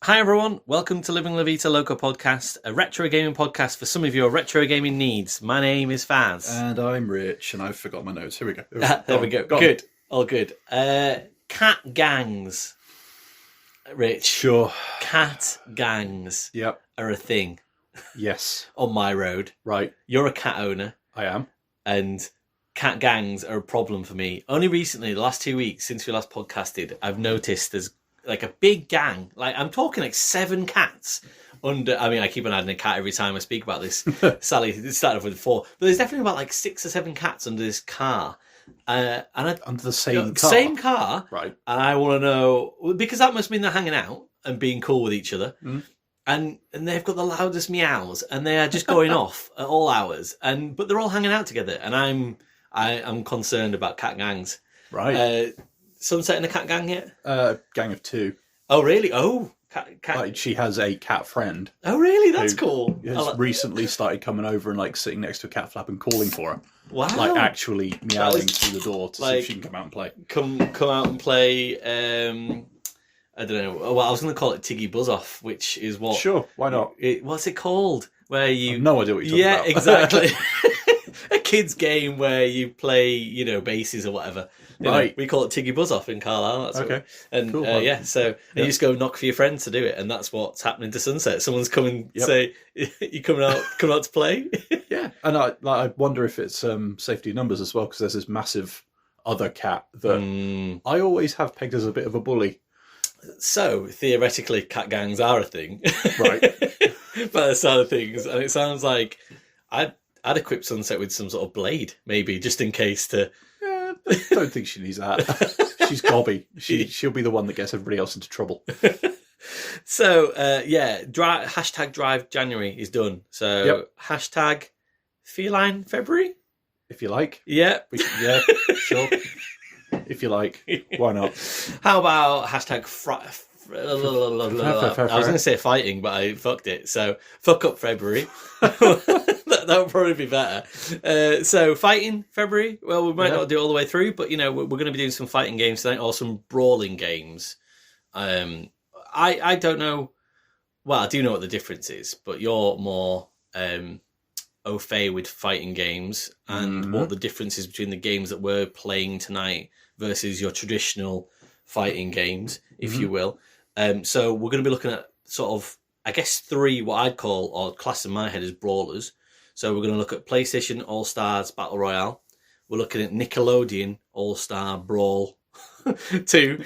Hi everyone, welcome to Living La Vita Loco podcast, a retro gaming podcast for some of your retro gaming needs. My name is Faz. And I'm Rich, and I've forgotten my notes. Here we go. There we go. Good. All good. Cat gangs. Rich. Sure. Cat gangs Yep. are a thing Yes. on my road. Right. You're a cat owner, I am. and cat gangs are a problem for me. Only recently, the last 2 weeks since we last podcasted, I've noticed there's like a big gang. Like I'm talking like 7 cats under. I mean, I keep on adding a cat every time I speak about this. Sally, it started off with 4, but there's definitely about like 6 or 7 cats under this car. And Under the same car. Same car, Right. and I want to know, because that must mean they're hanging out and being cool with each other, and they've got the loudest meows, and they are just going off at all hours, but they're all hanging out together, and I'm concerned about cat gangs. Right. Sunset in a cat gang yet? Gang of 2. Oh really? Oh, cat. Like she has a cat friend. Oh really? That's who cool. Has recently started coming over and like sitting next to a cat flap and calling for her. Wow. Like actually meowing through the door to see if she can come out and play. Come out and play. I don't know. Well, I was going to call it Tiggy Buzz Off, which is what. Sure. Why not? What's it called? Where you? I have no idea what you're talking about. Yeah, exactly. A kid's game where you play, bases or whatever. Right. We call it Tiggy Buzz Off in Carlisle. That's Okay. And Cool. so you just go knock for your friends to do it, and that's what's happening to Sunset. Someone's coming say, "You coming out to play?" Yeah, and I wonder if it's safety in numbers as well, because there's this massive other cat that I always have pegged as a bit of a bully. So theoretically, cat gangs are a thing, Right? By the sound of things, and it sounds like I'd equip Sunset with some sort of blade, maybe just in case to. I don't think she needs that. She's gobby. She'll be the one that gets everybody else into trouble. So hashtag Drive January is done. So hashtag Feline February, If you like. Yeah, Sure. If you like, why not? How about hashtag I was going to say fighting, but I fucked it. So fuck up February. that would probably be better. So fighting February. Well, we might not do it all the way through, but we're going to be doing some fighting games tonight or some brawling games. I don't know. Well, I do know what the difference is, but you're more au fait with fighting games and what the difference is between the games that we're playing tonight versus your traditional fighting games, if you will. So we're going to be looking at sort of, I guess, 3 what I'd call, or class in my head as brawlers. So we're going to look at PlayStation All-Stars Battle Royale. We're looking at Nickelodeon All-Star Brawl 2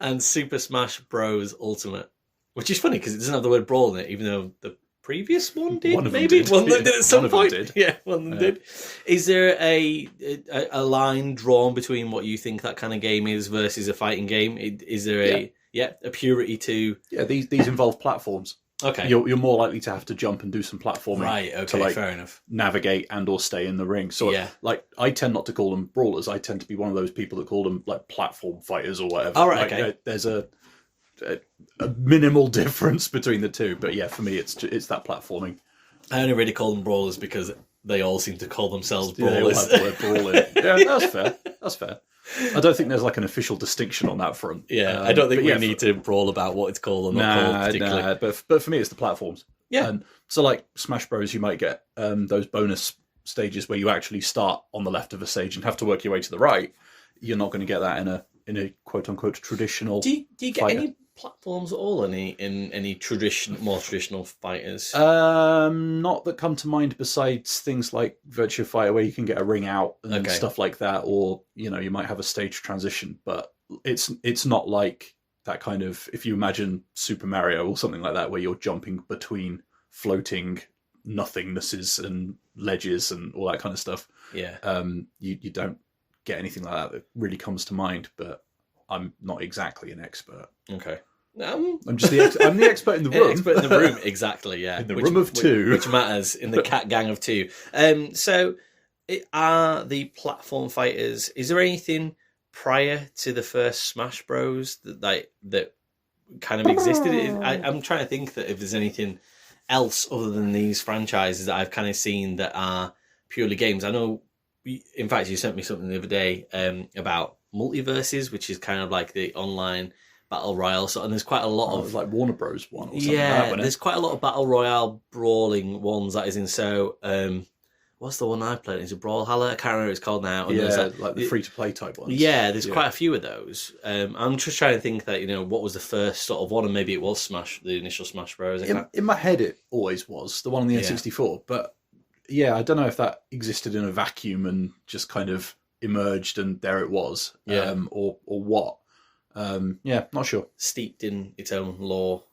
and Super Smash Bros. Ultimate, which is funny because it doesn't have the word brawl in it, even though the previous one did. One of them did at some point. Yeah, one of them did. Is there a line drawn between what you think that kind of game is versus a fighting game? Is there a purity to? Yeah, these involve platforms. Okay, you're more likely to have to jump and do some platforming. Right. Okay. Fair enough. Navigate and or stay in the ring. So I tend not to call them brawlers. I tend to be one of those people that call them like platform fighters or whatever. All right. Okay. There's a minimal difference between the two, but yeah, for me it's that platforming. I only really call them brawlers because they all seem to call themselves brawlers. They all have the word brawl in. Yeah, that's fair. I don't think there's like an official distinction on that front. Yeah, I don't think we need to brawl about what it's called or not called particularly. But for me it's the platforms. Yeah. So like Smash Bros, you might get those bonus stages where you actually start on the left of a stage and have to work your way to the right. You're not going to get that in a quote unquote traditional. Do you get any platforms at all in any more traditional fighters? Not that come to mind besides things like Virtua Fighter where you can get a ring out and stuff like that, or you might have a stage transition, but it's not like that kind of, if you imagine Super Mario or something like that where you're jumping between floating nothingnesses and ledges and all that kind of stuff. Yeah. You don't get anything like that really comes to mind, but I'm not exactly an expert. Okay. I'm just I'm the expert in the room. Expert in the room, exactly. Yeah, in the room of 2, which matters in the cat gang of 2. So, are the platform fighters? Is there anything prior to the first Smash Bros that kind of existed? I'm trying to think that if there's anything else other than these franchises that I've kind of seen that are purely games. I know. In fact, you sent me something the other day about multiverses, which is kind of like the online battle royale. So, and there's quite a lot it of was like Warner Bros. One or something like that, wasn't it? there's quite a lot of battle royale brawling ones that is in. So what's the one I played? Is it Brawl? I can't remember what it's called now. And like the free to play type ones. Yeah, there's quite a few of those. I'm just trying to think that what was the first sort of one, and maybe it was Smash, the initial Smash Bros. In my head, it always was the one on the N64, but yeah, I don't know if that existed in a vacuum and just kind of emerged and there it was, or what. Not sure. Steeped in its own lore.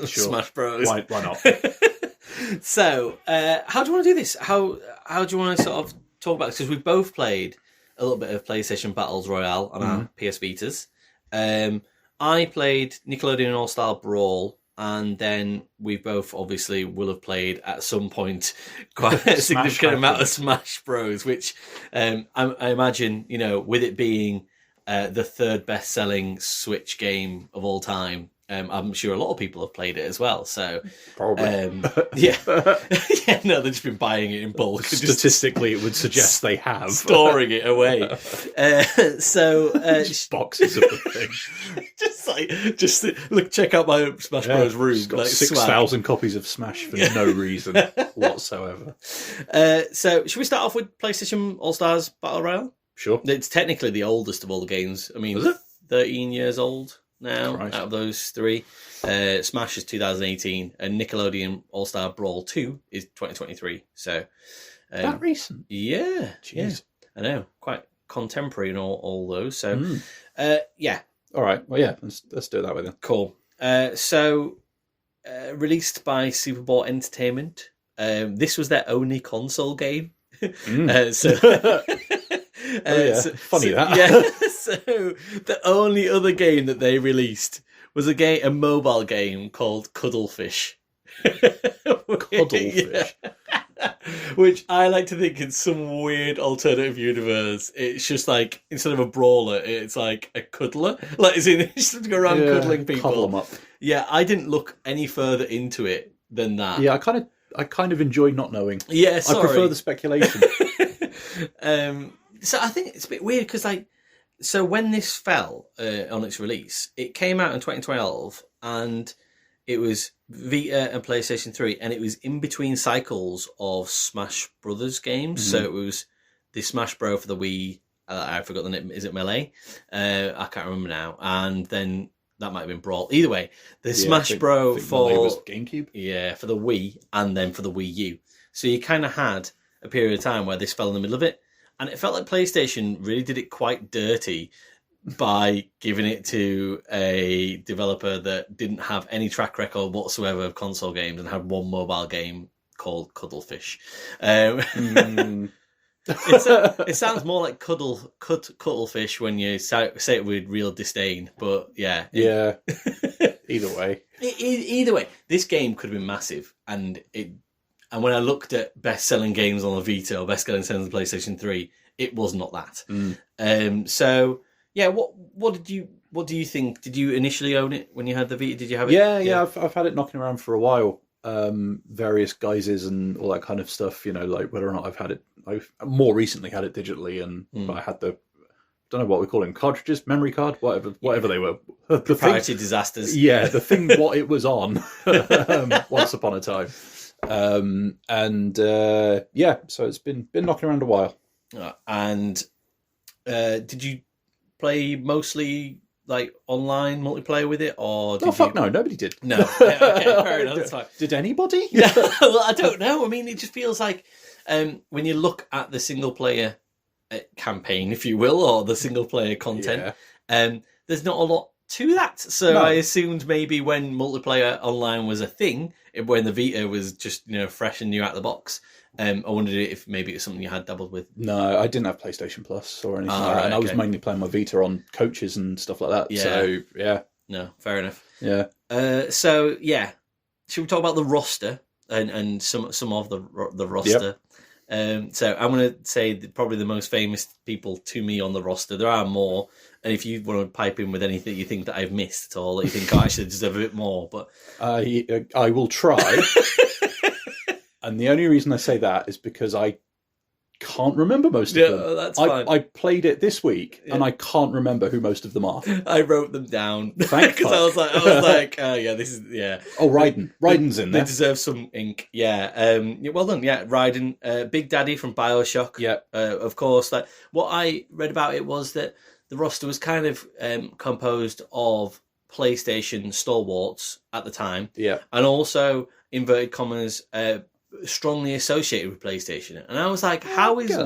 Sure. Smash Bros. Why not? So, how do you want to do this? How do you want to sort of talk about this? Because we've both played a little bit of PlayStation Battles Royale on our PS Vitas. I played Nickelodeon All-Star Brawl, and then we both obviously will have played at some point quite a significant amount of Smash Bros, which I imagine, with it being the third best-selling Switch game of all time, I'm sure a lot of people have played it as well. So probably, no, they've just been buying it in bulk. Statistically, it would suggest they have storing it away. Just boxes of the thing. just look, check out my Smash Bros. Room. It's got 6,000 copies of Smash for no reason whatsoever. So, should we start off with PlayStation All Stars Battle Royale? Sure. It's technically the oldest of all the games. I mean, 13 years old now out of those three. Smash is 2018, and Nickelodeon All-Star Brawl 2 is 2023. So that recent? Yeah. Jeez. Yeah. I know. Quite contemporary in all those. So All right. Well, yeah, let's do it that way then. Cool. Released by Superball Entertainment. This was their only console game. Funny that. Yeah. So the only other game that they released was a mobile game called Cuddlefish. Cuddlefish. Yeah. Which I like to think in some weird alternative universe, it's just like, instead of a brawler, it's like a cuddler. Like, it's just to go around cuddling people. Cuddle them up. Yeah, I didn't look any further into it than that. Yeah, I kind of enjoy not knowing. Yeah, sorry. I prefer the speculation. So I think it's a bit weird because, so when this fell on its release, it came out in 2012, and it was Vita and PlayStation 3, and it was in between cycles of Smash Brothers games. So it was the Smash Bro for the Wii. I forgot the name. Is it Melee? I can't remember now. And then that might have been Brawl. Either way, the Smash Bro for was GameCube. Yeah, for the Wii, and then for the Wii U. So you kind of had a period of time where this fell in the middle of it. And it felt like PlayStation really did it quite dirty by giving it to a developer that didn't have any track record whatsoever of console games and had one mobile game called Cuddlefish. It sounds more like Cuddlefish when you say it with real disdain, but yeah. Yeah. Either way. Either way, this game could have been massive, and when I looked at best-selling games on the Vita or best-selling games on the PlayStation 3, it was not that. So, yeah, what do you think? Did you initially own it when you had the Vita? Did you have it? Yeah. I've had it knocking around for a while. Various guises and all that kind of stuff. Like whether or not I've had it. I've more recently had it digitally, but I had don't know what we call them, cartridges, memory card, whatever they were. Proprietary disasters. Yeah, the thing what it was on once upon a time. So it's been knocking around a while. And did you play mostly like online multiplayer with it, or no, nobody did. No, okay, fair enough. That's fine. Did anybody? Yeah, well, I don't know. I mean, it just feels like when you look at the single player campaign, if you will, or the single player content, there's not a lot to that. So no. I assumed maybe when multiplayer online was a thing, when the Vita was just fresh and new out of the box, I wondered if maybe it was something you had dabbled with. No, I didn't have PlayStation Plus or anything like that. And I was mainly playing my Vita on coaches and stuff like that. Yeah. So, yeah. No, fair enough. Yeah. So, yeah. Should we talk about the roster and some of the roster? Yep. So I'm going to say that probably the most famous people to me on the roster. There are more. And if you want to pipe in with anything you think that I've missed at all, that you think I should deserve a bit more, but I will try. And the only reason I say that is because I can't remember most of them. That's fine. I played it this week, and I can't remember who most of them are. I wrote them down because I was like, oh yeah, this is Oh, Raiden's in there. They deserve some ink. Yeah. Well done. Yeah, Raiden, Big Daddy from BioShock. Yeah. Of course. Like what I read about it was that the roster was kind of composed of PlayStation stalwarts at the time. Yeah. And also inverted commas. Strongly associated with PlayStation, and I was like, "How is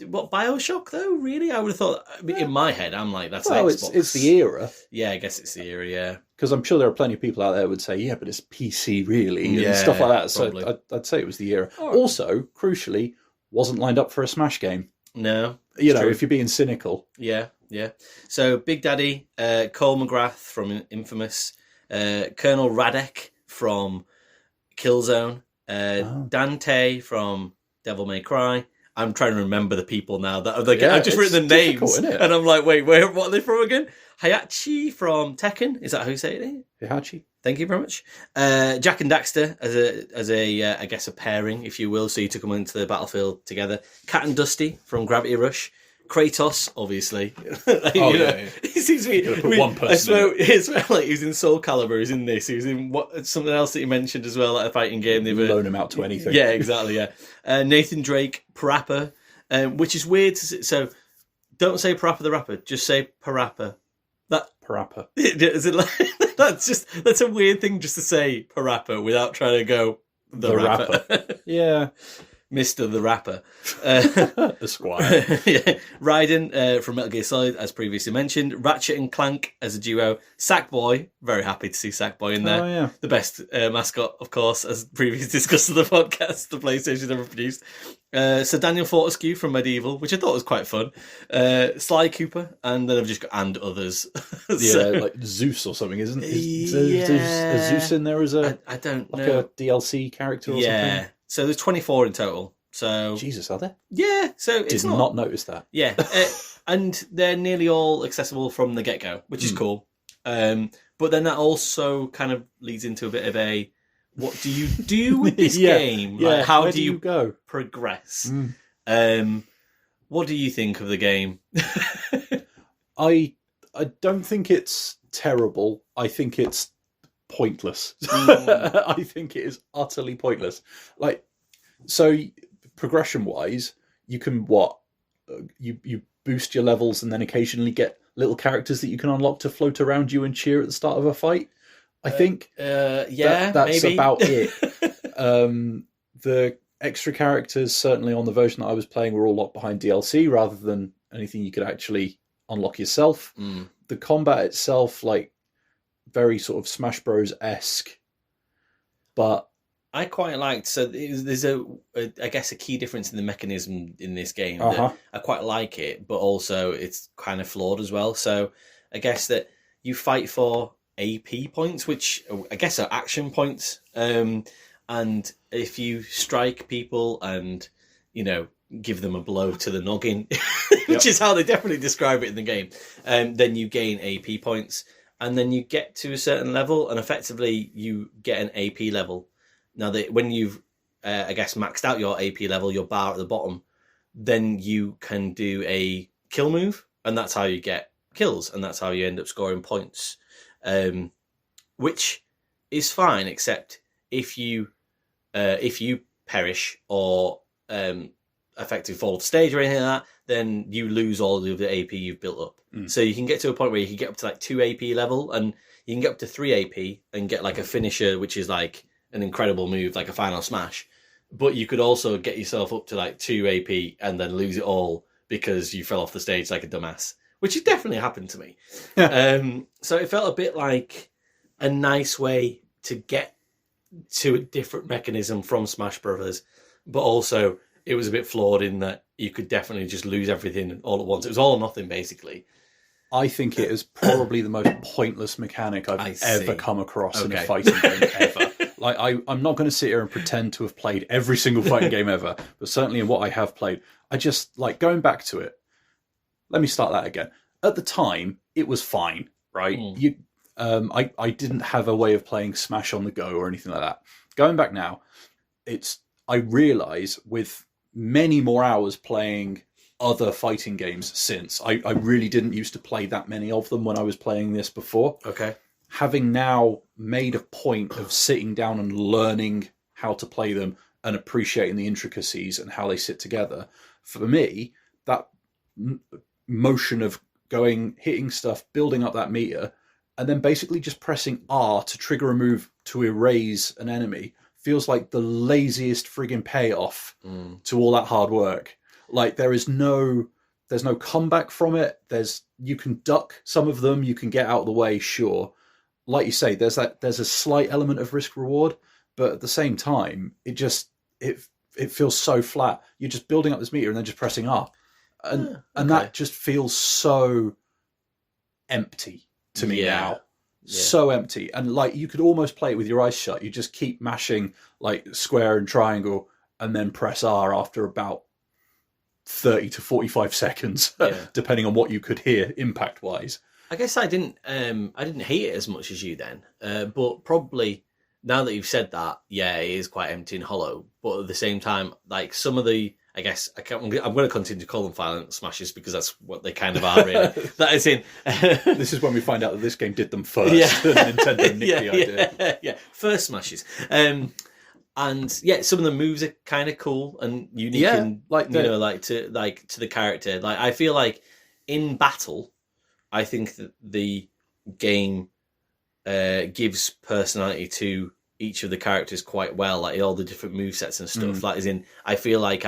what BioShock though? Really, I would have thought in my head, I'm like, that's Xbox. It's the era. Yeah, I guess it's the era. Yeah, because I'm sure there are plenty of people out there who would say, yeah, but it's PC really and stuff like that. Probably. So I'd say it was the era. Also, crucially, wasn't lined up for a Smash game. No, true. If you're being cynical. Yeah. So Big Daddy, Cole McGrath from Infamous, Colonel Radek from Killzone. Dante from Devil May Cry. I'm trying to remember the people now. I've just written the names, and I'm like, wait, what are they from again? Hayachi from Tekken. Is that how you say it? Hayachi. Thank you very much. Jack and Daxter as a I guess a pairing, if you will. So you took them into the battlefield together. Cat and Dusty from Gravity Rush. Kratos, obviously. He seems to be. Put one person. I swear, like he was in Soul Calibur. He's in this. He was in something else that you mentioned as well, like a fighting game. They loan him out to anything. Yeah, exactly. Yeah. Nathan Drake, Parappa, which is weird. So don't say Parappa the Rapper. Just say Parappa. That Parappa. Is it like that's a weird thing just to say Parappa without trying to go the rapper. Yeah. Mr. the Rapper. Esquire. Raiden from Metal Gear Solid, as previously mentioned. Ratchet and Clank as a duo. Sackboy, very happy to see Sackboy in there. Oh, yeah. The best mascot, of course, as previously discussed in the podcast, the PlayStation ever produced. Sir Daniel Fortescue from Medieval, which I thought was quite fun. Sly Cooper, and then I've just got and others. Like Zeus or something, isn't it? Is Zeus in there as a I don't like know. a DLC character or something? So there's 24 in total. So Jesus, are there? Yeah, so it's not notice that. Yeah, and they're nearly all accessible from the get-go, which is cool. But then that also kind of leads into a bit of a, what do you do with this game? Like, how do you go progress? What do you think of the game? I don't think it's terrible. I think it's pointless. I think it is utterly pointless. Like, so progression wise, you can you boost your levels and then occasionally get little characters that you can unlock to float around you and cheer at the start of a fight. I think that's maybe. about it. The extra characters, certainly on the version that I was playing, were all locked behind DLC rather than anything you could actually unlock yourself. The combat itself, like, very sort of Smash Bros-esque, but I quite liked. So there's I guess a key difference in the mechanism in this game. That I quite like it, but also it's kind of flawed as well. So I guess that you fight for AP points, which I guess are action points. And if you strike people and give them a blow to the noggin, which is how they definitely describe it in the game, then you gain AP points. And then you get to a certain level, and effectively you get an AP level. Now, when you've, I guess, maxed out your AP level, your bar at the bottom, then you can do a kill move, and that's how you get kills, and that's how you end up scoring points, which is fine, except if you perish or effectively fall off stage or anything like that, then you lose all of the AP you've built up. So you can get to a point where you can get up to like 2 AP level, and you can get up to 3 AP and get like a finisher, which is like an incredible move, like a final smash. But you could also get yourself up to like 2 AP and then lose it all because you fell off the stage like a dumbass, which has definitely happened to me. So it felt a bit like a nice way to get to a different mechanism from Smash Brothers, but also it was a bit flawed in that you could definitely just lose everything all at once. It was all or nothing, basically. I think it is probably the most pointless mechanic I've ever come across in a fighting game ever. Like, I'm not going to sit here and pretend to have played every single fighting game ever, but certainly in what I have played, I just, like, going back to it, let me start that again. At the time, it was fine, right? I didn't have a way of playing Smash on the go or anything like that. Going back now, I realise with many more hours playing other fighting games since. I really didn't used to play that many of them when I was playing this before. Okay. Having now made a point of sitting down and learning how to play them and appreciating the intricacies and how they sit together, for me, that motion of hitting stuff, building up that meter, and then basically just pressing R to trigger a move to erase an enemy feels like the laziest friggin' payoff to all that hard work. Like there's no comeback from it. You can duck some of them, you can get out of the way, sure. Like you say, there's a slight element of risk reward, but at the same time, it feels so flat. You're just building up this meter and then just pressing R. And that just feels so empty to me now. Yeah. So empty. And like you could almost play it with your eyes shut. You just keep mashing like square and triangle and then press R after about 30 to 45 seconds, depending on what you could hear impact wise. I guess I didn't hate it as much as you then. But probably now that you've said that, it is quite empty and hollow. But at the same time, like some of the, I guess I'm going to continue to call them violent smashes because that's what they kind of are, really. That is in. This is when we find out that this game did them first. And Nintendo nicked the idea. Yeah, first smashes. And some of the moves are kind of cool and unique, and like to the character. Like I feel like in battle, I think that the game gives personality to each of the characters quite well, like all the different movesets and stuff. Like, as in, I feel like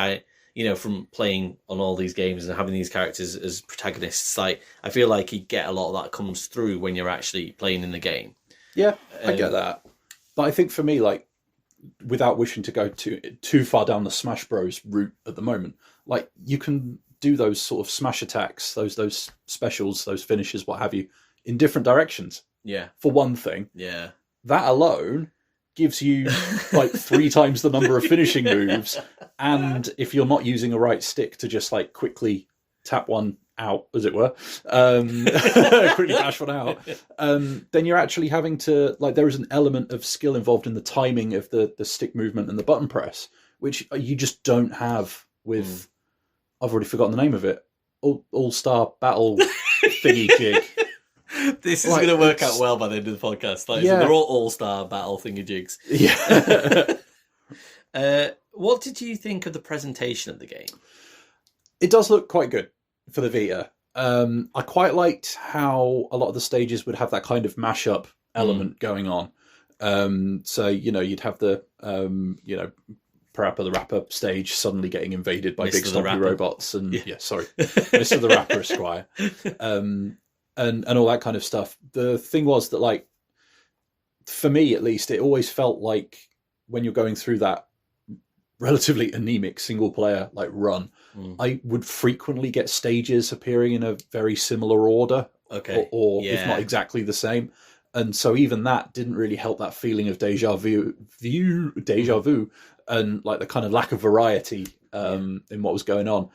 from playing on all these games and having these characters as protagonists, like I feel like you get a lot of that comes through when you're actually playing in the game. Yeah, I get that. But I think for me, like, without wishing to go too far down the Smash Bros route at the moment, like you can do those sort of smash attacks, those specials, those finishes, what have you, in different directions. Yeah. For one thing. Yeah. That alone gives you like 3 times the number of finishing moves, and if you're not using a right stick to just like quickly tap one out, as it were, quickly dash one out, then you're actually having to, like, there is an element of skill involved in the timing of the stick movement and the button press, which you just don't have with, I've already forgotten the name of it, All-Star Battle thingy jig. This is going to work out well by the end of the podcast. Like, so they're all-star battle thingy-jigs. Yeah. What did you think of the presentation of the game? It does look quite good for the Vita. I quite liked how a lot of the stages would have that kind of mashup element going on. So, you'd have the, Parappa the Rapper stage suddenly getting invaded by big stompy robots. And Mr. the Rapper Esquire. And all that kind of stuff. The thing was that, like, for me at least, it always felt like when you're going through that relatively anemic single player like run, I would frequently get stages appearing in a very similar order, or if not exactly the same. And so even that didn't really help that feeling of deja vu, and like the kind of lack of variety in what was going on.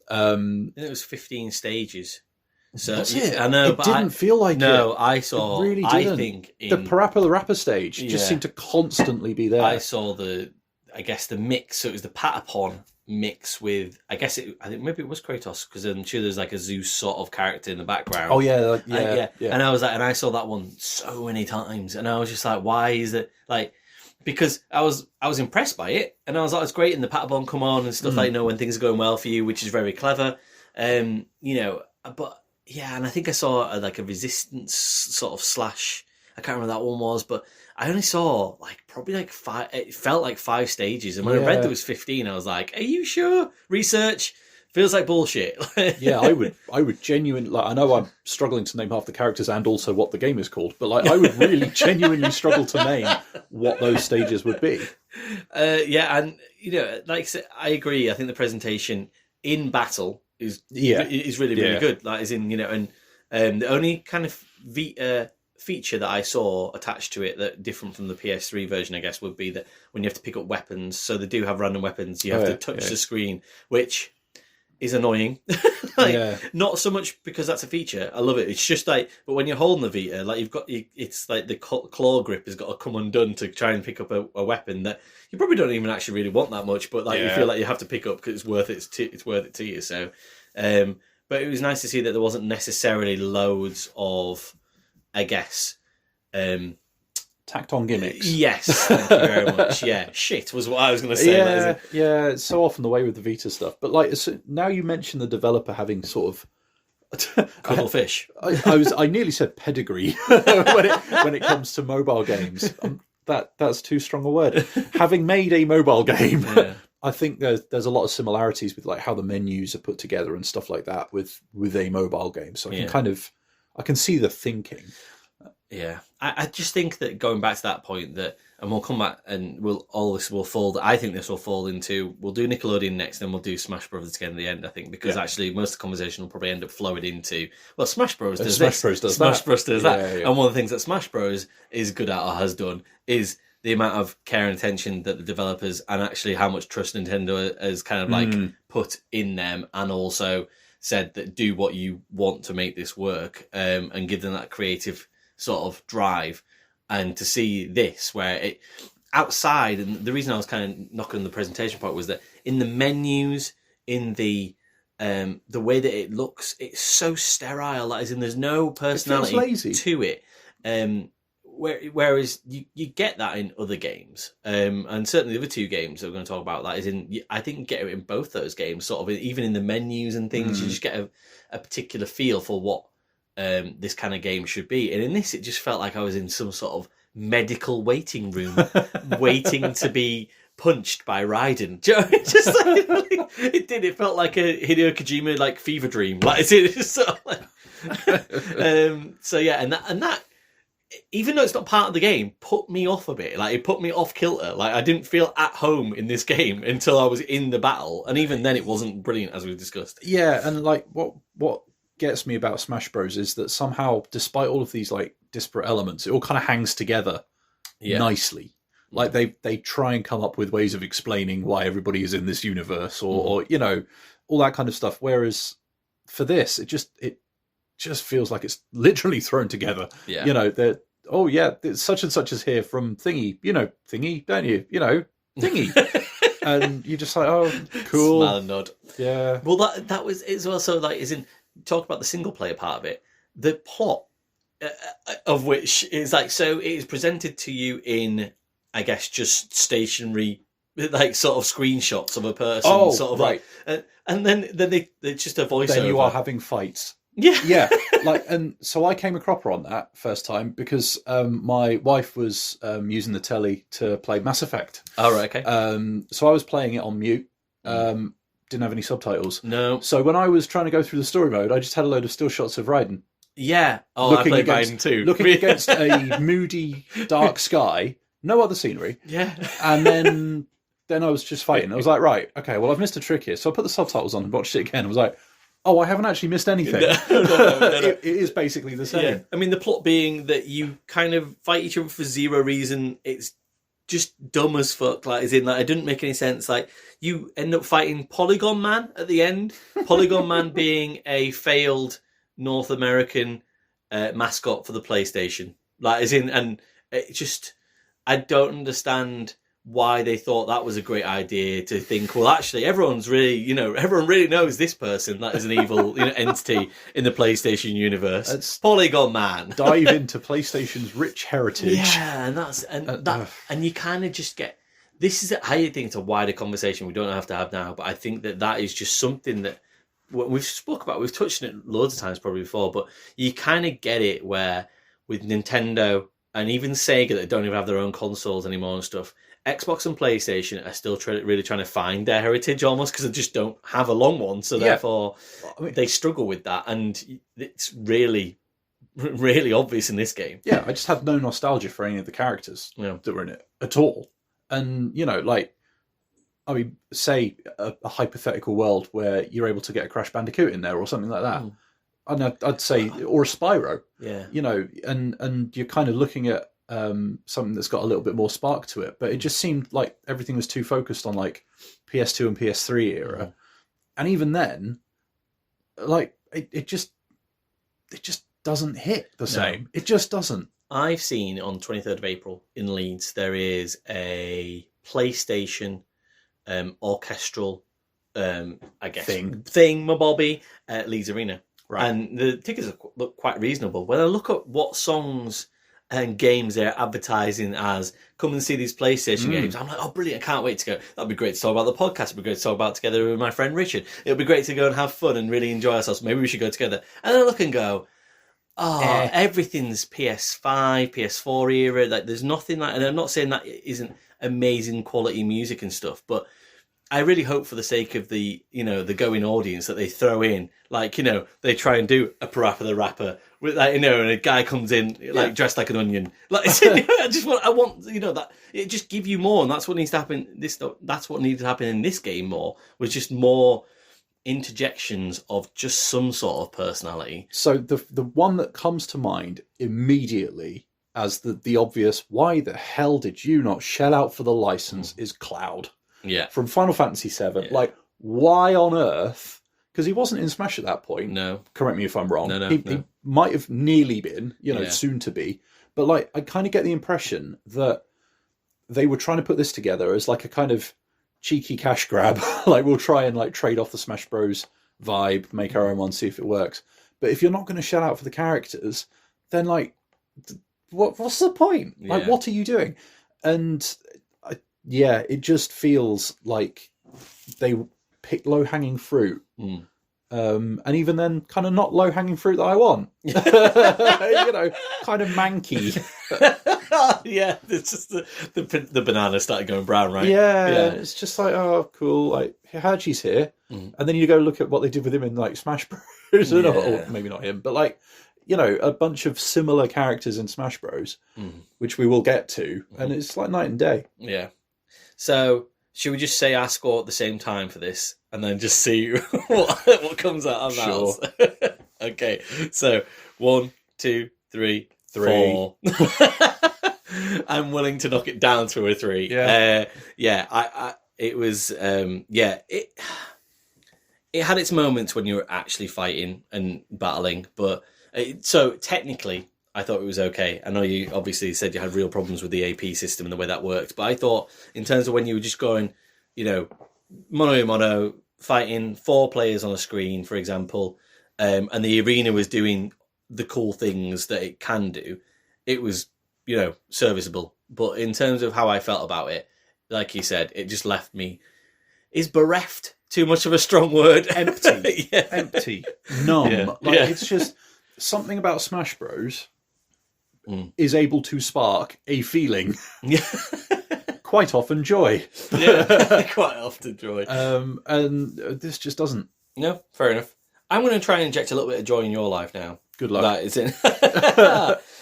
It was 15 stages. So was it? I know, it didn't feel like it. No, I saw. It really didn't. I think the Parappa the Rapper stage just seemed to constantly be there. I saw the mix. So it was the Patapon mix with, I think maybe it was Kratos, because I'm sure there's like a Zeus sort of character in the background. Oh yeah. And I was like, and I saw that one so many times, and I was just like, why is it like? Because I was impressed by it, and I was like, it's great, and the Patapon come on and stuff, like, when things are going well for you, which is very clever, but. Yeah, and I think I saw a resistance sort of slash. I can't remember what that one was, but I only saw probably 5. It felt like 5 stages, and when I read there was 15, I was like, "Are you sure?" Research feels like bullshit. Yeah, I would genuinely. I know I'm struggling to name half the characters and also what the game is called, but I would really genuinely struggle to name what those stages would be. And like I said, I agree. I think the presentation in battle is really good. Like, as in, and the only kind of Vita feature that I saw attached to it that different from the PS3 version, I guess, would be that when you have to pick up weapons, so they do have random weapons, you have to touch the screen, which is annoying. Not so much because that's a feature. I love it. It's just like, but when you're holding the Vita, like it's like the claw grip has got to come undone to try and pick up a weapon that you probably don't even actually really want that much, but like you feel like you have to pick up because it's worth it. It's worth it to you. So, but it was nice to see that there wasn't necessarily loads of, I guess, tacked on gimmicks. Yes, thank you very much. Yeah, shit was what I was going to say. Yeah, it's so often the way with the Vita stuff. But like, so now you mention the developer having sort of cuddle fish. I nearly said pedigree when it comes to mobile games. That's too strong a word. Having made a mobile game, I think there's a lot of similarities with like how the menus are put together and stuff like that with a mobile game. So I can see the thinking. Yeah, I just think that going back to that point and we'll come back and I think this will fall into, we'll do Nickelodeon next, then we'll do Smash Brothers again at the end, I think, because actually most of the conversation will probably end up flowing into, well, Smash Bros does Smash Bros does that. And one of the things that Smash Bros is good at or has done is the amount of care and attention that the developers and actually how much trust Nintendo has kind of like put in them, and also said that do what you want to make this work, and give them that creative sort of drive. And to see this where it outside, and the reason I was kind of knocking on the presentation part was that in the menus, in the way that it looks, it's so sterile. That is, in there's no personality to it. Whereas you get that in other games, and certainly the other two games that we're going to talk about, that is in, I think you get it in both those games, sort of even in the menus and things, you just get a particular feel for what this kind of game should be. And in this, it just felt like I was in some sort of medical waiting room, waiting to be punched by Raiden. It just like, it did. It felt like a Hideo Kojima like fever dream. Like it's just sort of like, so yeah, and that. Even though it's not part of the game, put me off a bit. Like it put me off kilter. Like I didn't feel at home in this game until I was in the battle, and even then, it wasn't brilliant, as we discussed. Yeah, and like what gets me about Smash Bros is that somehow, despite all of these like disparate elements, it all kind of hangs together nicely. Like they try and come up with ways of explaining why everybody is in this universe, or you know, all that kind of stuff. Whereas for this, it just feels like it's literally thrown together. Yeah. You know, that, oh yeah, such and such is here from Thingy. You know, Thingy, don't you? You know, Thingy. And you're just like, oh, cool. Smile and nod. Yeah. Well, that was, it's also like, is in, talk about the single player part of it. The plot of which is like, so it is presented to you in, I guess, just stationary, like sort of screenshots of a person. Oh, sort of right. Like, and then it's just a voiceover. Then you are having fights. Yeah. Yeah. Like, and so I came a cropper on that first time because my wife was using the telly to play Mass Effect. Oh, right, okay. So I was playing it on mute. Didn't have any subtitles. No. So when I was trying to go through the story mode, I just had a load of still shots of Raiden. Yeah. Oh, I played Raiden too. Looking against a moody, dark sky, no other scenery. Yeah. And then I was just fighting. I was like, right, okay, well, I've missed a trick here. So I put the subtitles on and watched it again. I was like, oh, I haven't actually missed anything. No. It is basically the same. Yeah. I mean, the plot being that you kind of fight each other for zero reason. It's just dumb as fuck. Like, as in, like, it didn't make any sense. Like, you end up fighting Polygon Man at the end. Polygon Man being a failed North American mascot for the PlayStation. Like, as in, and it just, I don't understand why they thought that was a great idea to think, well, actually, everyone really knows this person that is an evil entity in the PlayStation universe. It's Polygon Man. Dive into PlayStation's rich heritage. Yeah, and you kind of just get, this is, I think it's a wider conversation we don't have to have now, but I think that is just something that we've spoke about, we've touched on it loads of times probably before, but you kind of get it where with Nintendo and even Sega that don't even have their own consoles anymore and stuff, Xbox and PlayStation are still really trying to find their heritage almost because they just don't have a long one. So therefore, they struggle with that. And it's really, really obvious in this game. Yeah, I just have no nostalgia for any of the characters that were in it at all. And, say a hypothetical world where you're able to get a Crash Bandicoot in there or something like that. And I'd say, or a Spyro. Yeah. And you're kind of looking at something that's got a little bit more spark to it, but it just seemed like everything was too focused on like PS2 and PS3 era, And even then, like it just doesn't hit the same. It just doesn't. I've seen on 23rd of April in Leeds, there is a PlayStation orchestral, I guess, thing, my Bobby, at Leeds Arena. Right. And the tickets look quite reasonable. When I look at what songs and games they're advertising as, come and see these PlayStation games, I'm like, oh, brilliant, I can't wait to go. That'd be great to talk about the podcast. It'd be great to talk about together with my friend Richard. It'd be great to go and have fun and really enjoy ourselves. Maybe we should go together. And then I look and go, everything's PS5, PS4 era. Like, there's nothing like, and I'm not saying that isn't amazing quality music and stuff, but I really hope for the sake of the going audience that they throw in, like, they try and do a Parappa the Rapper with that, and a guy comes in like dressed like an onion. Like, I want that it just give you more, and that's what needs to happen. That's what needed to happen in this game more, was just more interjections of just some sort of personality. So the one that comes to mind immediately as the obvious, why the hell did you not shell out for the license, is Cloud. Yeah. From Final Fantasy VII. Yeah. Like, why on earth? Because he wasn't in Smash at that point. No. Correct me if I'm wrong. No. He might have nearly been, soon to be. But, like, I kind of get the impression that they were trying to put this together as, like, a kind of cheeky cash grab. Like, we'll try and, like, trade off the Smash Bros. Vibe, make our own one, see if it works. But if you're not going to shell out for the characters, then, like, what's the point? Yeah. Like, what are you doing? And it just feels like they picked low-hanging fruit. And even then, kind of not low-hanging fruit that I want. Kind of manky. Yeah, it's just the banana started going brown, right? Yeah, it's just like, oh, cool. Like, Haji's here. And then you go look at what they did with him in, like, Smash Bros. Or maybe not him, but, like, a bunch of similar characters in Smash Bros, which we will get to. And it's like night and day. Yeah. So, should we just say our score at the same time for this, and then just see what comes out of that? Okay. So 1, 2, 3, 4. I'm willing to knock it down to a 3. Yeah. It was. It had its moments when you were actually fighting and battling, but so technically, I thought it was okay. I know you obviously said you had real problems with the AP system and the way that worked, but I thought in terms of when you were just going, mono fighting 4 players on a screen, for example, and the arena was doing the cool things that it can do, it was, serviceable. But in terms of how I felt about it, like you said, it just left me, is bereft too much of a strong word? Empty. Empty. Numb. It's just something about Smash Bros. Is able to spark a feeling. Quite often joy. Quite often joy. And this just doesn't. No, fair enough. I'm going to try and inject a little bit of joy in your life now. Good luck. That is it.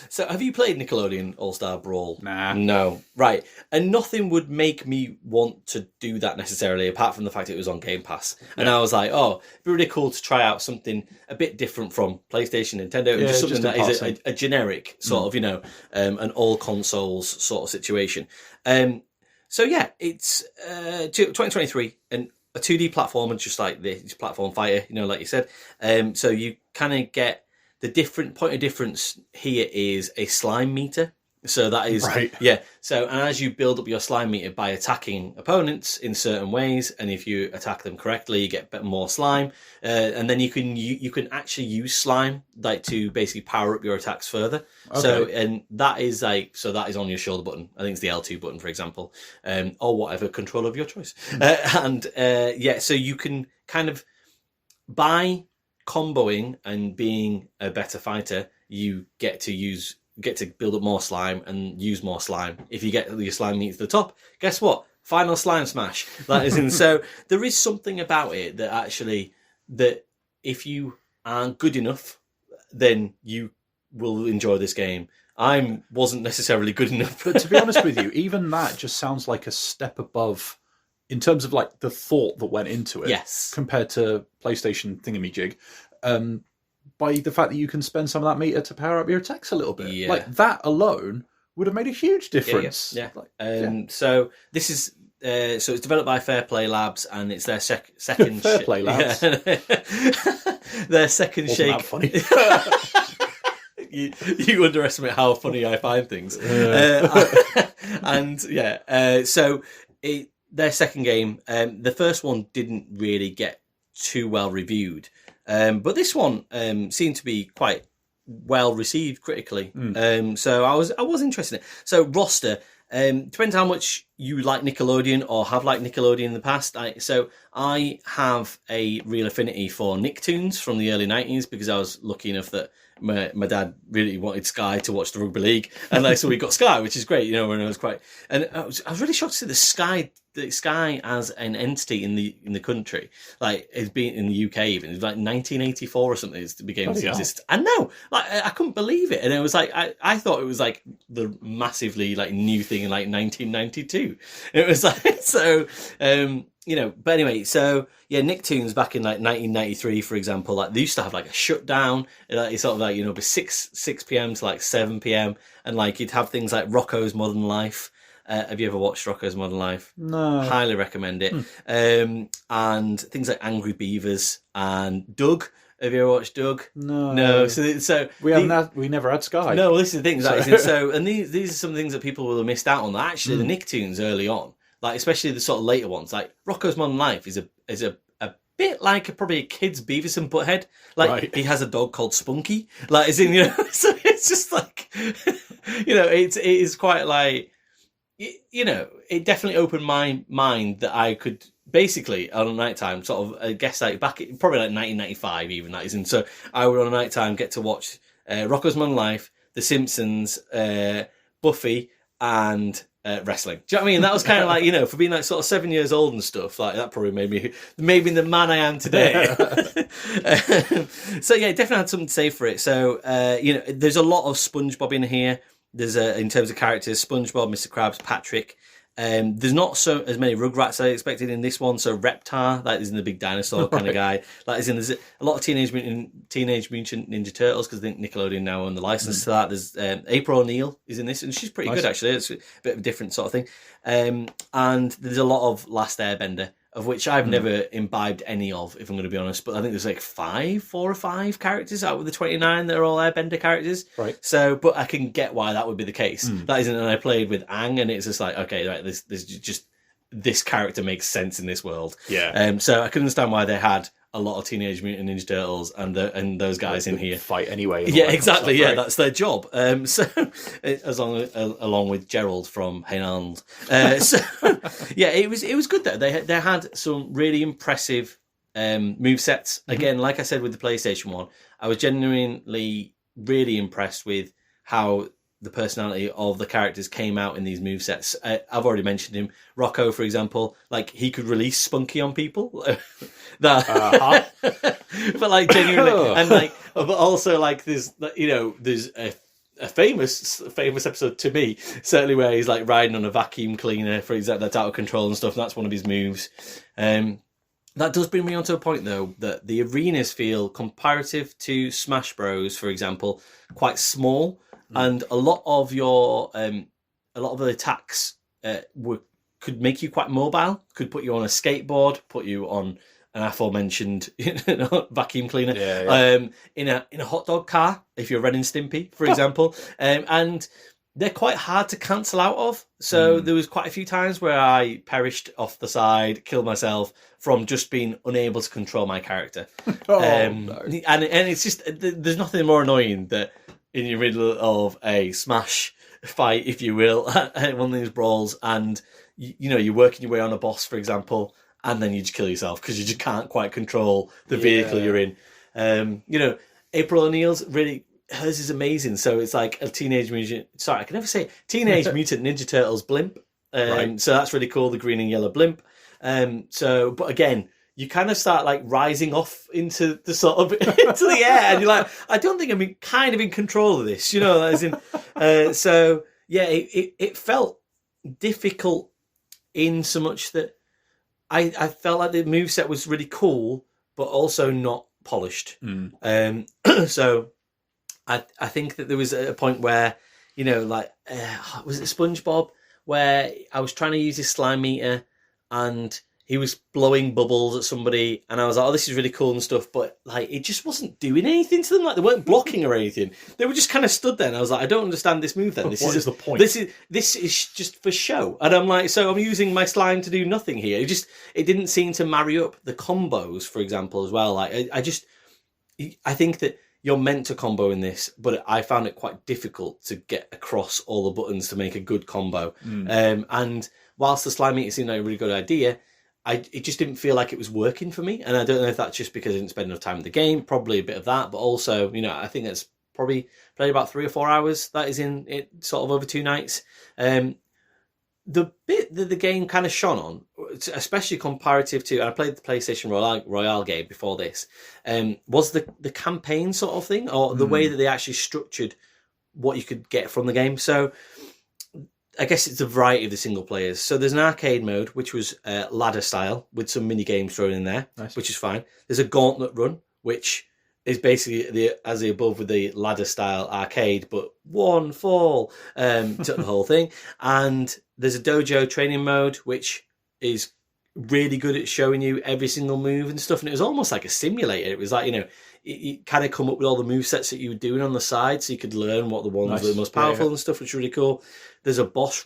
So, have you played Nickelodeon All-Star Brawl? Nah. No. Right. And nothing would make me want to do that necessarily, apart from the fact it was on Game Pass. And I was like, oh, it'd be really cool to try out something a bit different from PlayStation, Nintendo, and just something that is a generic sort of, an all consoles sort of situation. It's 2023, and a 2D platformer, just like this platform fighter, like you said. So you kind of get the different point of difference here is a slime meter. So that is right. Yeah. So, and as you build up your slime meter by attacking opponents in certain ways, and if you attack them correctly, you get more slime, and then you can actually use slime like to basically power up your attacks further. Okay. So, and that is that is on your shoulder button. I think it's the L2 button, for example, or whatever control of your choice. So you can kind of by comboing and being a better fighter, you get to build up more slime and use more slime. If you get your slime meter to the top, guess what? Final slime smash. That is in. So there is something about it that if you aren't good enough, then you will enjoy this game. I wasn't necessarily good enough. But to be honest with you, even that just sounds like a step above in terms of like the thought that went into it. Yes. Compared to PlayStation thingamajig. By the fact that you can spend some of that meter to power up your attacks a little bit. Yeah. Like, that alone would have made a huge difference. Yeah. So this is so it's developed by Fair Play Labs, and it's their second Fair Play Labs. Their second Wasn't shake. that funny? You underestimate how funny I find things. So their second game, the first one didn't really get too well reviewed, but this one seemed to be quite well received critically. So I was interested in it. So roster, depends how much you like Nickelodeon or have liked Nickelodeon in the past. So I have a real affinity for Nicktoons from the early 90s because I was lucky enough that my dad really wanted Sky to watch the rugby league, and so we got Sky, which is great, when I was and I was really shocked to see the Sky as an entity in the country, like it's been in the UK even. It was like 1984 or something it began to exist. And no, like I couldn't believe it, and it was like I thought it was like the massively like new thing in like 1992. It was like so. But anyway, so yeah, Nicktoons back in like 1993, for example, like they used to have like a shutdown. It's sort of like be 6 p.m. to like 7 p.m. and like you'd have things like Rocko's Modern Life. Have you ever watched Rocko's Modern Life? No. Highly recommend it. And things like Angry Beavers and Doug. Have you ever watched Doug? No. So we never had Sky. No, well, this is the thing. And these are some things that people will have missed out on. Actually, the Nicktoons early on, like especially the sort of later ones, like Rocko's Modern Life is a bit like probably a kid's Beavis and Butthead. Like he has a dog called Spunky. Like so it's just like it is quite like it definitely opened my mind that I could basically on a night time sort of I guess like back probably like 1995 even that is, and so I would on a night time get to watch Rocko's Modern Life, The Simpsons, Buffy, and wrestling. Do you know what I mean? That was kind of like for being like sort of 7 years old and stuff like that probably made me the man I am today. So yeah, definitely had something to say for it. So there's a lot of SpongeBob in here. There's in terms of characters, SpongeBob, Mr. Krabs, Patrick. There's not as many Rugrats as I expected in this one. So Reptar, that is in the big dinosaur kind of guy. That is in. There's a lot of Teenage Mutant Ninja Turtles because I think Nickelodeon now own the license to that. There's April O'Neil is in this, and she's pretty good actually. It's a bit of a different sort of thing. And there's a lot of Last Airbender, of which I've never imbibed any of, if I'm going to be honest. But I think there's like 4 or 5 characters out of the 29 that are all Airbender characters. Right. So, but I can get why that would be the case. That isn't, and I played with Aang, and it's just like, okay, right, this character makes sense in this world. Yeah. So I can understand why they had a lot of Teenage Mutant Ninja Turtles and those guys in here. Fight anyway. Yeah, exactly. Yeah, that's their job. So along with Gerald from Hey Arnold. So yeah, it was good though. They had some really impressive movesets. Again, like I said with the PlayStation one, I was genuinely really impressed with how the personality of the characters came out in these movesets. I've already mentioned him. Rocco, for example, like he could release Spunky on people. But like genuinely, and like, but also like there's a famous episode to me, certainly where he's like riding on a vacuum cleaner, for example, that's out of control and stuff. And that's one of his moves. That does bring me on to a point though, that the arenas feel comparative to Smash Bros, for example, quite small. And a lot of the attacks could make you quite mobile. Could put you on a skateboard, put you on an aforementioned vacuum cleaner, in a hot dog car if you're Ren and Stimpy, for example, and they're quite hard to cancel out of. So there was quite a few times where I perished off the side, killed myself from just being unable to control my character. No. And it's just there's nothing more annoying that in the middle of a Smash fight, if you will, one of these brawls, and you're working your way on a boss, for example, and then you just kill yourself because you just can't quite control the vehicle you're in. April O'Neil's really, hers is amazing. So it's like a Teenage Mutant Ninja Turtles blimp. So that's really cool, the green and yellow blimp. But again, you kind of start like rising off into the sort of into the air, and you're like, I don't think I'm kind of in control of this, as in. So yeah, it felt difficult in so much that I felt like the moveset was really cool, but also not polished. So I think that there was a point where was it SpongeBob where I was trying to use his slime meter. and he was blowing bubbles at somebody, and I was like, oh, this is really cool and stuff, but like it just wasn't doing anything to them. Like they weren't blocking or anything. They were just kind of stood there, and I was like, I don't understand this move then. What is the point? This is just for show. And I'm like, so I'm using my slime to do nothing here. It didn't seem to marry up the combos, for example, as well. Like I think that you're meant to combo in this, but I found it quite difficult to get across all the buttons to make a good combo. And whilst the slime meter seemed like a really good idea, it just didn't feel like it was working for me. And I don't know if that's just because I didn't spend enough time in the game, probably a bit of that, but also, I think that's probably played about 3 or 4 hours. That is in it sort of over 2 nights. The bit that the game kind of shone on, especially comparative to, and I played the PlayStation Royale game before this, was the campaign sort of thing, or the way that they actually structured what you could get from the game. So I guess it's a variety of the single players. So there's an arcade mode, which was ladder style, with some mini games thrown in there, nice. Which is fine. There's a gauntlet run, which is basically as the above with the ladder style arcade, but one fall to the whole thing. And there's a dojo training mode, which is really good at showing you every single move and stuff. And it was almost like a simulator. It was like, you kind of come up with all the movesets that you were doing on the side, so you could learn what the ones were the most powerful and stuff, which is really cool. There's a boss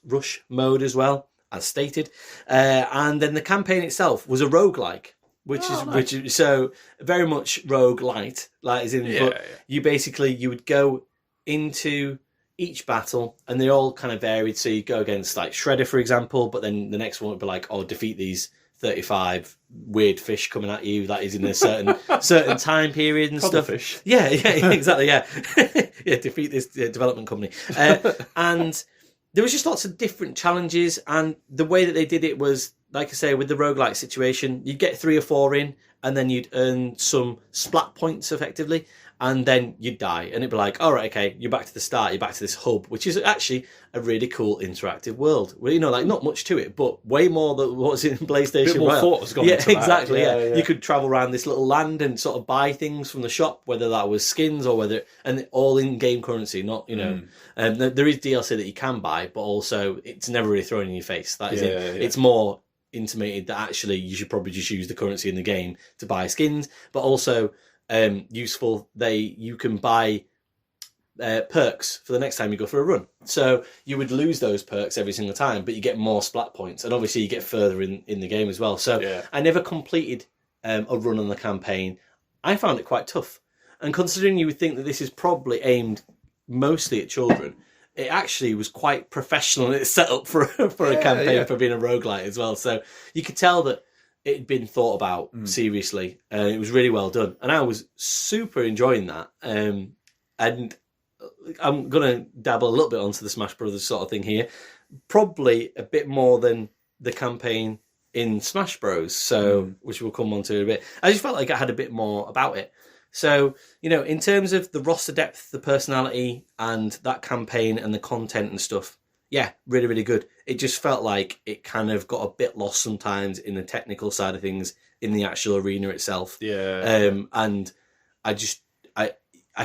rush mode as well, as stated. And then the campaign itself was a roguelike. Which is so very much roguelite, like as in, you would go into each battle, and they all kind of varied. So you go against like Shredder, for example, but then the next one would be like, oh, defeat these 35 weird fish coming at you. That is in a certain time period and stuff. Fish. Yeah, exactly. Yeah, defeat this development company, and there was just lots of different challenges, and the way that they did it was, like I say, with the roguelike situation, you'd get 3 or 4 in, and then you'd earn some splat points effectively, and then you'd die. And it'd be like, all right, okay, you're back to the start, you're back to this hub, which is actually a really cool interactive world. Where, like not much to it, but way more than what's in PlayStation. A bit more thought has gone into that. Exactly, yeah. You could travel around this little land and sort of buy things from the shop, whether that was skins or and all in-game currency, not, there is DLC that you can buy, but also it's never really thrown in your face. That is it. It's more intimated that actually you should probably just use the currency in the game to buy skins, but also useful, you can buy perks for the next time you go for a run. So you would lose those perks every single time, but you get more splat points, and obviously you get further in the game as well. So I never completed a run on the campaign. I found it quite tough, and considering you would think that this is probably aimed mostly at children, it actually was quite professional in its setup for a campaign for being a roguelite as well. So you could tell that it had been thought about seriously, and it was really well done. And I was super enjoying that. And I'm going to dabble a little bit onto the Smash Brothers sort of thing here. Probably a bit more than the campaign in Smash Bros. So, which we'll come on to in a bit. I just felt like I had a bit more about it. So, in terms of the roster depth, the personality, and that campaign and the content and stuff, yeah, really, really good. It just felt like it kind of got a bit lost sometimes in the technical side of things in the actual arena itself. Yeah. And I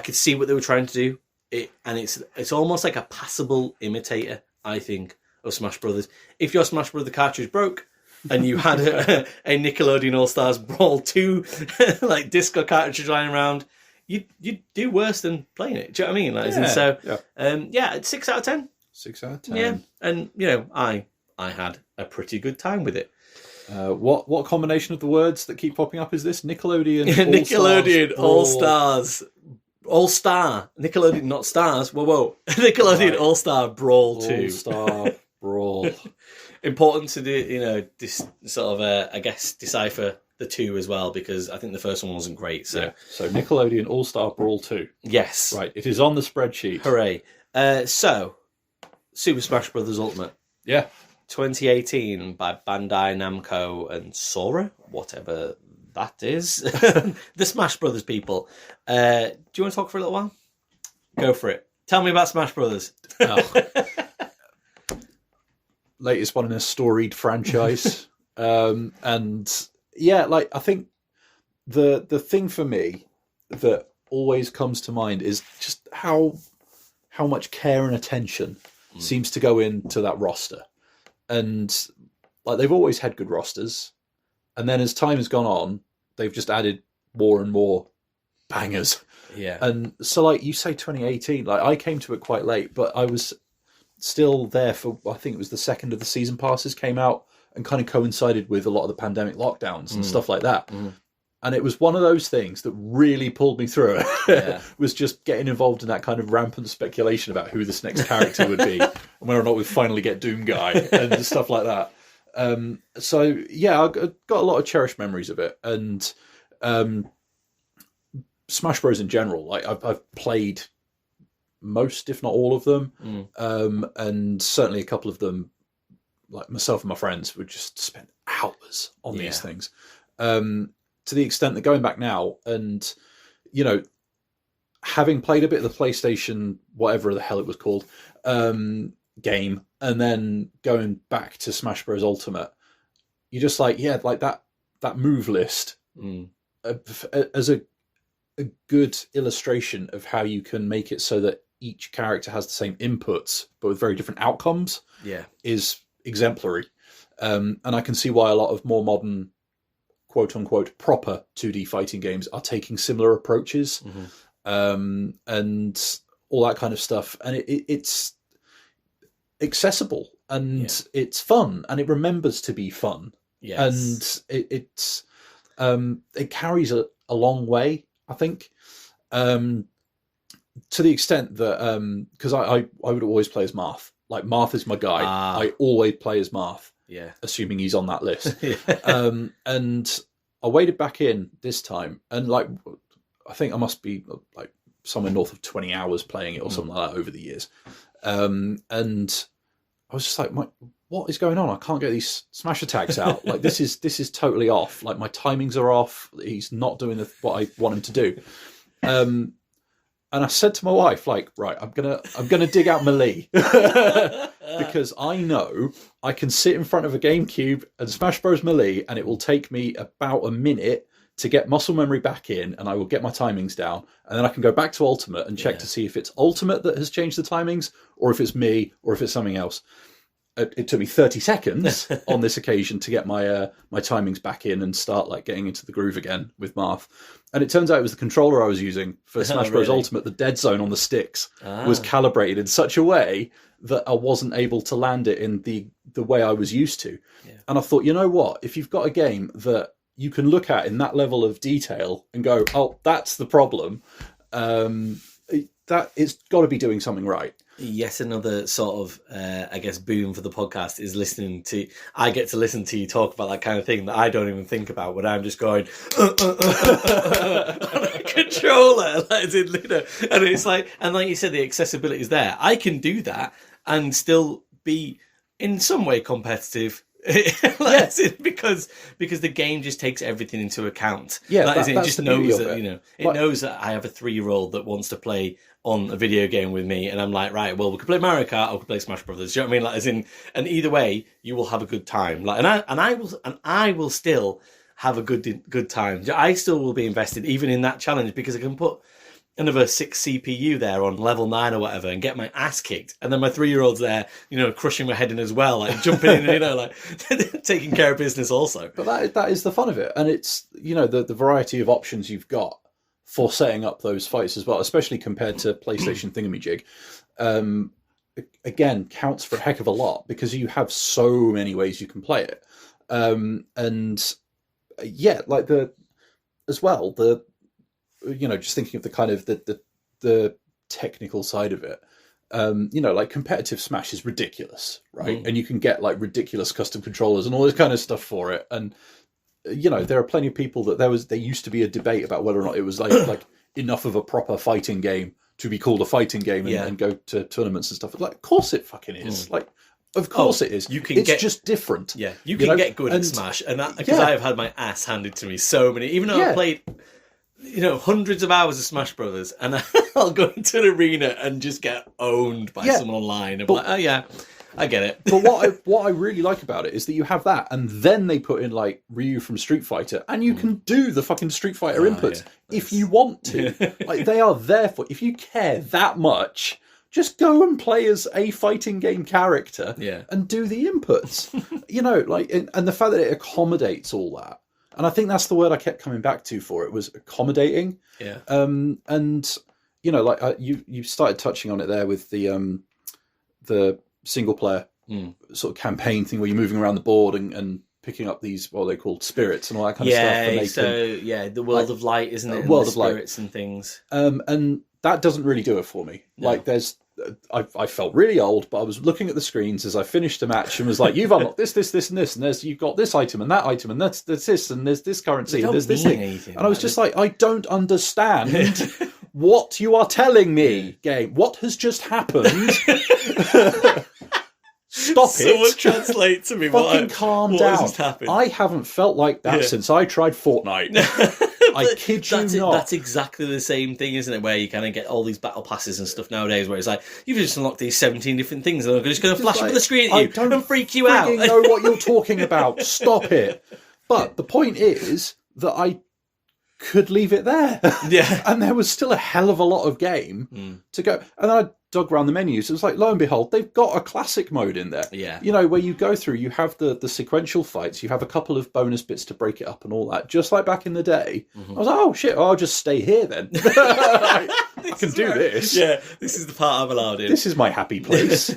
could see what they were trying to do. And it's almost like a passable imitator, I think, of Smash Brothers. If your Smash Brothers cartridge broke, and you had a Nickelodeon All-Stars Brawl 2 like disco cartridge lying around, you'd do worse than playing it. Do you know what I mean? Like, and so, it's 6 out of 10. 6 out of 10. Yeah, and I had a pretty good time with it. What combination of the words that keep popping up is this? Nickelodeon Nickelodeon All-Stars All-Star. Nickelodeon, not stars. Whoa. Nickelodeon All-Star Brawl 2. All-Star Brawl. Important to do, I guess, decipher the 2 as well, because I think the first one wasn't great. So Nickelodeon All-Star Brawl 2. Yes. Right, it is on the spreadsheet. Hooray. So, Super Smash Bros. Ultimate. Yeah. 2018 by Bandai Namco and Sora, whatever that is. The Smash Brothers people. Do you want to talk for a little while? Go for it. Tell me about Smash Brothers. Latest one in a storied franchise. And yeah, like, I think the thing for me that always comes to mind is just how much care and attention seems to go into that roster. And like they've always had good rosters, and then as time has gone on, they've just added more and more bangers. Yeah. And so, like you say, 2018, like I came to it quite late, but I was still there for, I think it was the second of the season passes came out and kind of coincided with a lot of the pandemic lockdowns and stuff like that. And it was one of those things that really pulled me through it. Yeah. Was just getting involved in that kind of rampant speculation about who this next character would be and whether or not we finally get Doom Guy and stuff like that. So yeah, I got a lot of cherished memories of it. And Smash Bros in general, like I've played most, if not all of them. And certainly a couple of them, like myself and my friends, would just spend hours on these things. To the extent that going back now and, you know, having played a bit of the PlayStation, whatever the hell it was called, game, and then going back to Smash Bros. Ultimate, you're just like, yeah, like that move list as a good illustration of how you can make it so that each character has the same inputs, but with very different outcomes, is exemplary. And I can see why a lot of more modern, quote-unquote, proper 2D fighting games are taking similar approaches, and all that kind of stuff. And it's accessible, and it's fun, and it remembers to be fun. Yes. And it carries a long way, I think, to the extent that, because I would always play as Marth. Like, Marth is my guy. I always play as Marth. Yeah, assuming he's on that list. And I waded back in this time, and like I think I must be like somewhere north of 20 hours playing it or something like that over the years. And I was just like, what is going on? I can't get these smash attacks out. Like this is totally off. Like my timings are off. He's not doing what I want him to do. And I said to my wife, like, right, I'm gonna dig out Melee because I know I can sit in front of a GameCube and Smash Bros. Melee, and it will take me about a minute to get muscle memory back in, and I will get my timings down, and then I can go back to Ultimate and check to see if it's Ultimate that has changed the timings, or if it's me, or if it's something else. It took me 30 seconds on this occasion to get my my timings back in and start like getting into the groove again with Marth. And it turns out it was the controller I was using for Smash Bros. Ultimate. The dead zone on the sticks was calibrated in such a way that I wasn't able to land it in the way I was used to. Yeah. And I thought, you know what? If you've got a game that you can look at in that level of detail and go, oh, that's the problem, that it's got to be doing something right. Yet another sort of, I guess, boom for the podcast is listening to. I get to listen to you talk about that kind of thing that I don't even think about when I'm just going on a controller, like, you know, and it's like, and like you said, the accessibility is there. I can do that and still be in some way competitive. Because the game just takes everything into account. Yeah, it just knows that, you know, it knows that I have a 3-year-old that wants to play on a video game with me, and I'm like, right, well, we could play Mario Kart or we could play Smash Brothers. Do you know what I mean? Like, as in, and either way, you will have a good time. Like, and I will still have a good time. I still will be invested even in that challenge because I can put another 6 CPU there on level 9 or whatever and get my ass kicked. And then my 3-year-old's there, you know, crushing my head in as well, like jumping in, you know, like taking care of business also. But that is the fun of it. And it's, you know, the variety of options you've got for setting up those fights as well, especially compared to PlayStation thingamajig, again, counts for a heck of a lot because you have so many ways you can play it. And yeah, like you know, just thinking of the kind of the technical side of it, you know, like competitive Smash is ridiculous, right? And you can get like ridiculous custom controllers and all this kind of stuff for it. And, you know, there are plenty of people that there used to be a debate about whether or not it was like enough of a proper fighting game to be called a fighting game and go to tournaments and stuff. Like, of course it fucking is. Like, of course it is. It's just different. Yeah, you can get good at Smash, and because I have had my ass handed to me so many, even though I've played, you know, hundreds of hours of Smash Brothers, and I'll go into an arena and just get owned by someone online. I'm like, oh yeah, I get it. But what I really like about it is that you have that, and then they put in like Ryu from Street Fighter, and you can do the fucking Street Fighter inputs if you want to. Like, they are there for if you care that much. just go and play as a fighting game character and do the inputs. And the fact that it accommodates all that. And I think that's the word I kept coming back to for it, was accommodating. Yeah. And you started touching on it there with the single player sort of campaign thing where you're moving around the board and picking up these, what are they called, spirits and all that kind of stuff. The world of light, isn't it? World of spirits light and things. And that doesn't really do it for me. No. Like I felt really old, but I was looking at the screens as I finished a match and was like, you've unlocked this, and this, and you've got this item and that item, and that's this, and there's this currency, and there's this thing. And I was just like, I don't understand what you are telling me, game. What has just happened? Stop it. Someone translate to me. Fucking calm down. I haven't felt like that since I tried Fortnite. I kid you not. That's exactly the same thing, isn't it? Where you kind of get all these battle passes and stuff nowadays, where it's like, you've just unlocked these 17 different things, and I'm just going to flash up the screen at you and freak you out. I don't know what you're talking about. Stop it. But the point is that I could leave it there. Yeah. And there was still a hell of a lot of game to go. And I dug around the menus. It was like, lo and behold, they've got a classic mode in there. Yeah. Where you go through, you have the sequential fights, you have a couple of bonus bits to break it up and all that, just like back in the day. I was like, oh shit, I'll just stay here then. I can do this. Yeah, this is the part I'm allowed in. This is my happy place.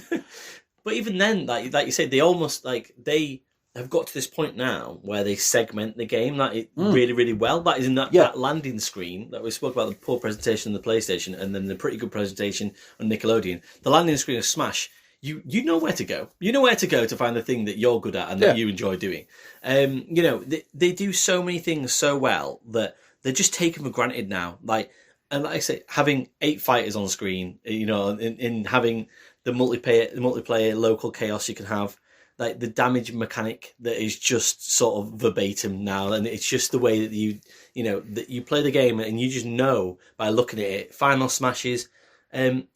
But even then, like you said, they almost they have got to this point now where they segment the game really, really well. That is in that landing screen that we spoke about, the poor presentation on the PlayStation and then the pretty good presentation on Nickelodeon. The landing screen of Smash, you know where to go. You know where to go to find the thing that you're good at and that you enjoy doing. They do so many things so well that they're just taken for granted now. Like I say, having 8 fighters on screen, in having the multiplayer local chaos you can have. Like the damage mechanic that is just sort of verbatim now, and it's just the way that you play the game, and you just know by looking at it. Final smashes,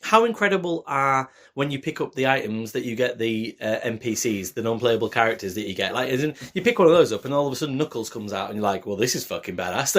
how incredible are when you pick up the items that you get the NPCs, the non-playable characters that you get. Like, as in, you pick one of those up, and all of a sudden Knuckles comes out, and you're like, "Well, this is fucking badass."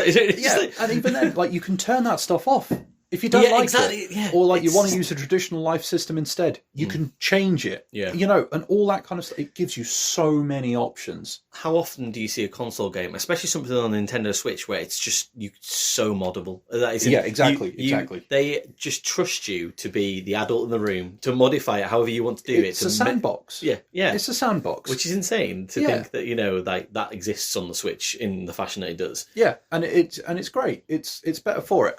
And even then, like, you can turn that stuff off. If you don't like it, or you want to use a traditional life system instead, you can change it. Yeah. And all that kind of stuff. It gives you so many options. How often do you see a console game, especially something on the Nintendo Switch, where it's just so moddable? Exactly. They just trust you to be the adult in the room, to modify it however you want to do it. It's a sandbox. Yeah. It's a sandbox. Which is insane to think that, that exists on the Switch in the fashion that it does. Yeah, and it's great. It's better for it.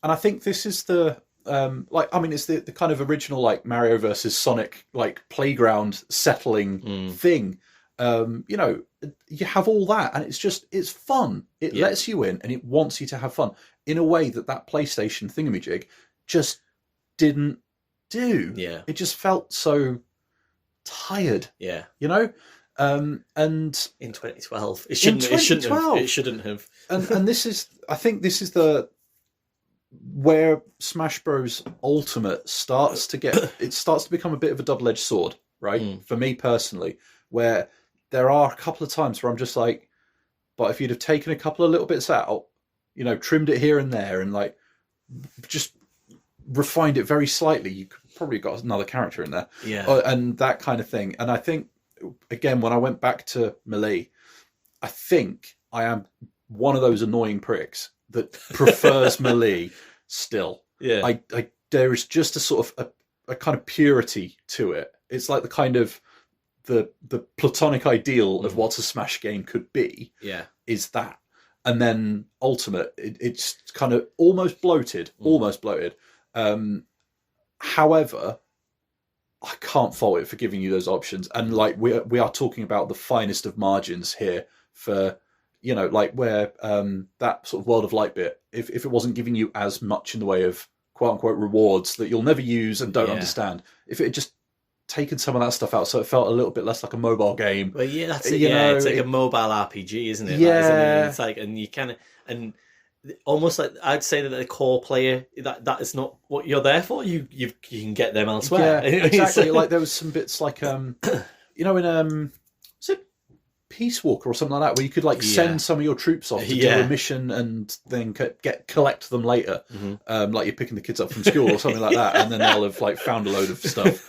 And I think this is the it's the kind of original Mario versus Sonic playground settling thing. You have all that, and it's fun. It lets you in, and it wants you to have fun in a way that PlayStation thingamajig just didn't do. Yeah, it just felt so tired. Yeah, and in 2012, it shouldn't have. And this is, I think, this is where Smash Bros. Ultimate starts to become a bit of a double-edged sword, right? For me personally, where there are a couple of times where I'm just like, but if you'd have taken a couple of little bits out, trimmed it here and there, and just refined it very slightly, you could probably got another character in there, and that kind of thing. And I think, again, when I went back to Melee, I think I am one of those annoying pricks that prefers Melee still. Yeah. There is just a sort of a kind of purity to it. It's like the kind of the platonic ideal of what a Smash game could be. Yeah. Is that. And then Ultimate, it's kind of almost bloated. However, I can't fault it for giving you those options. And we are talking about the finest of margins here for where that sort of World of Light bit, if it wasn't giving you as much in the way of quote-unquote rewards that you'll never use and don't understand, if it had just taken some of that stuff out so it felt a little bit less like a mobile game. Well, yeah, that's it. It's like a mobile RPG, isn't it? Yeah. It's like, and you kind of, and almost like, I'd say that the core player, that is not what you're there for. You can get them elsewhere. Yeah, exactly. Like there was some bits in Peace Walker or something like that, where you could like send some of your troops off to do a mission and then collect them later, like you're picking the kids up from school or something like that, and then they'll have like found a load of stuff,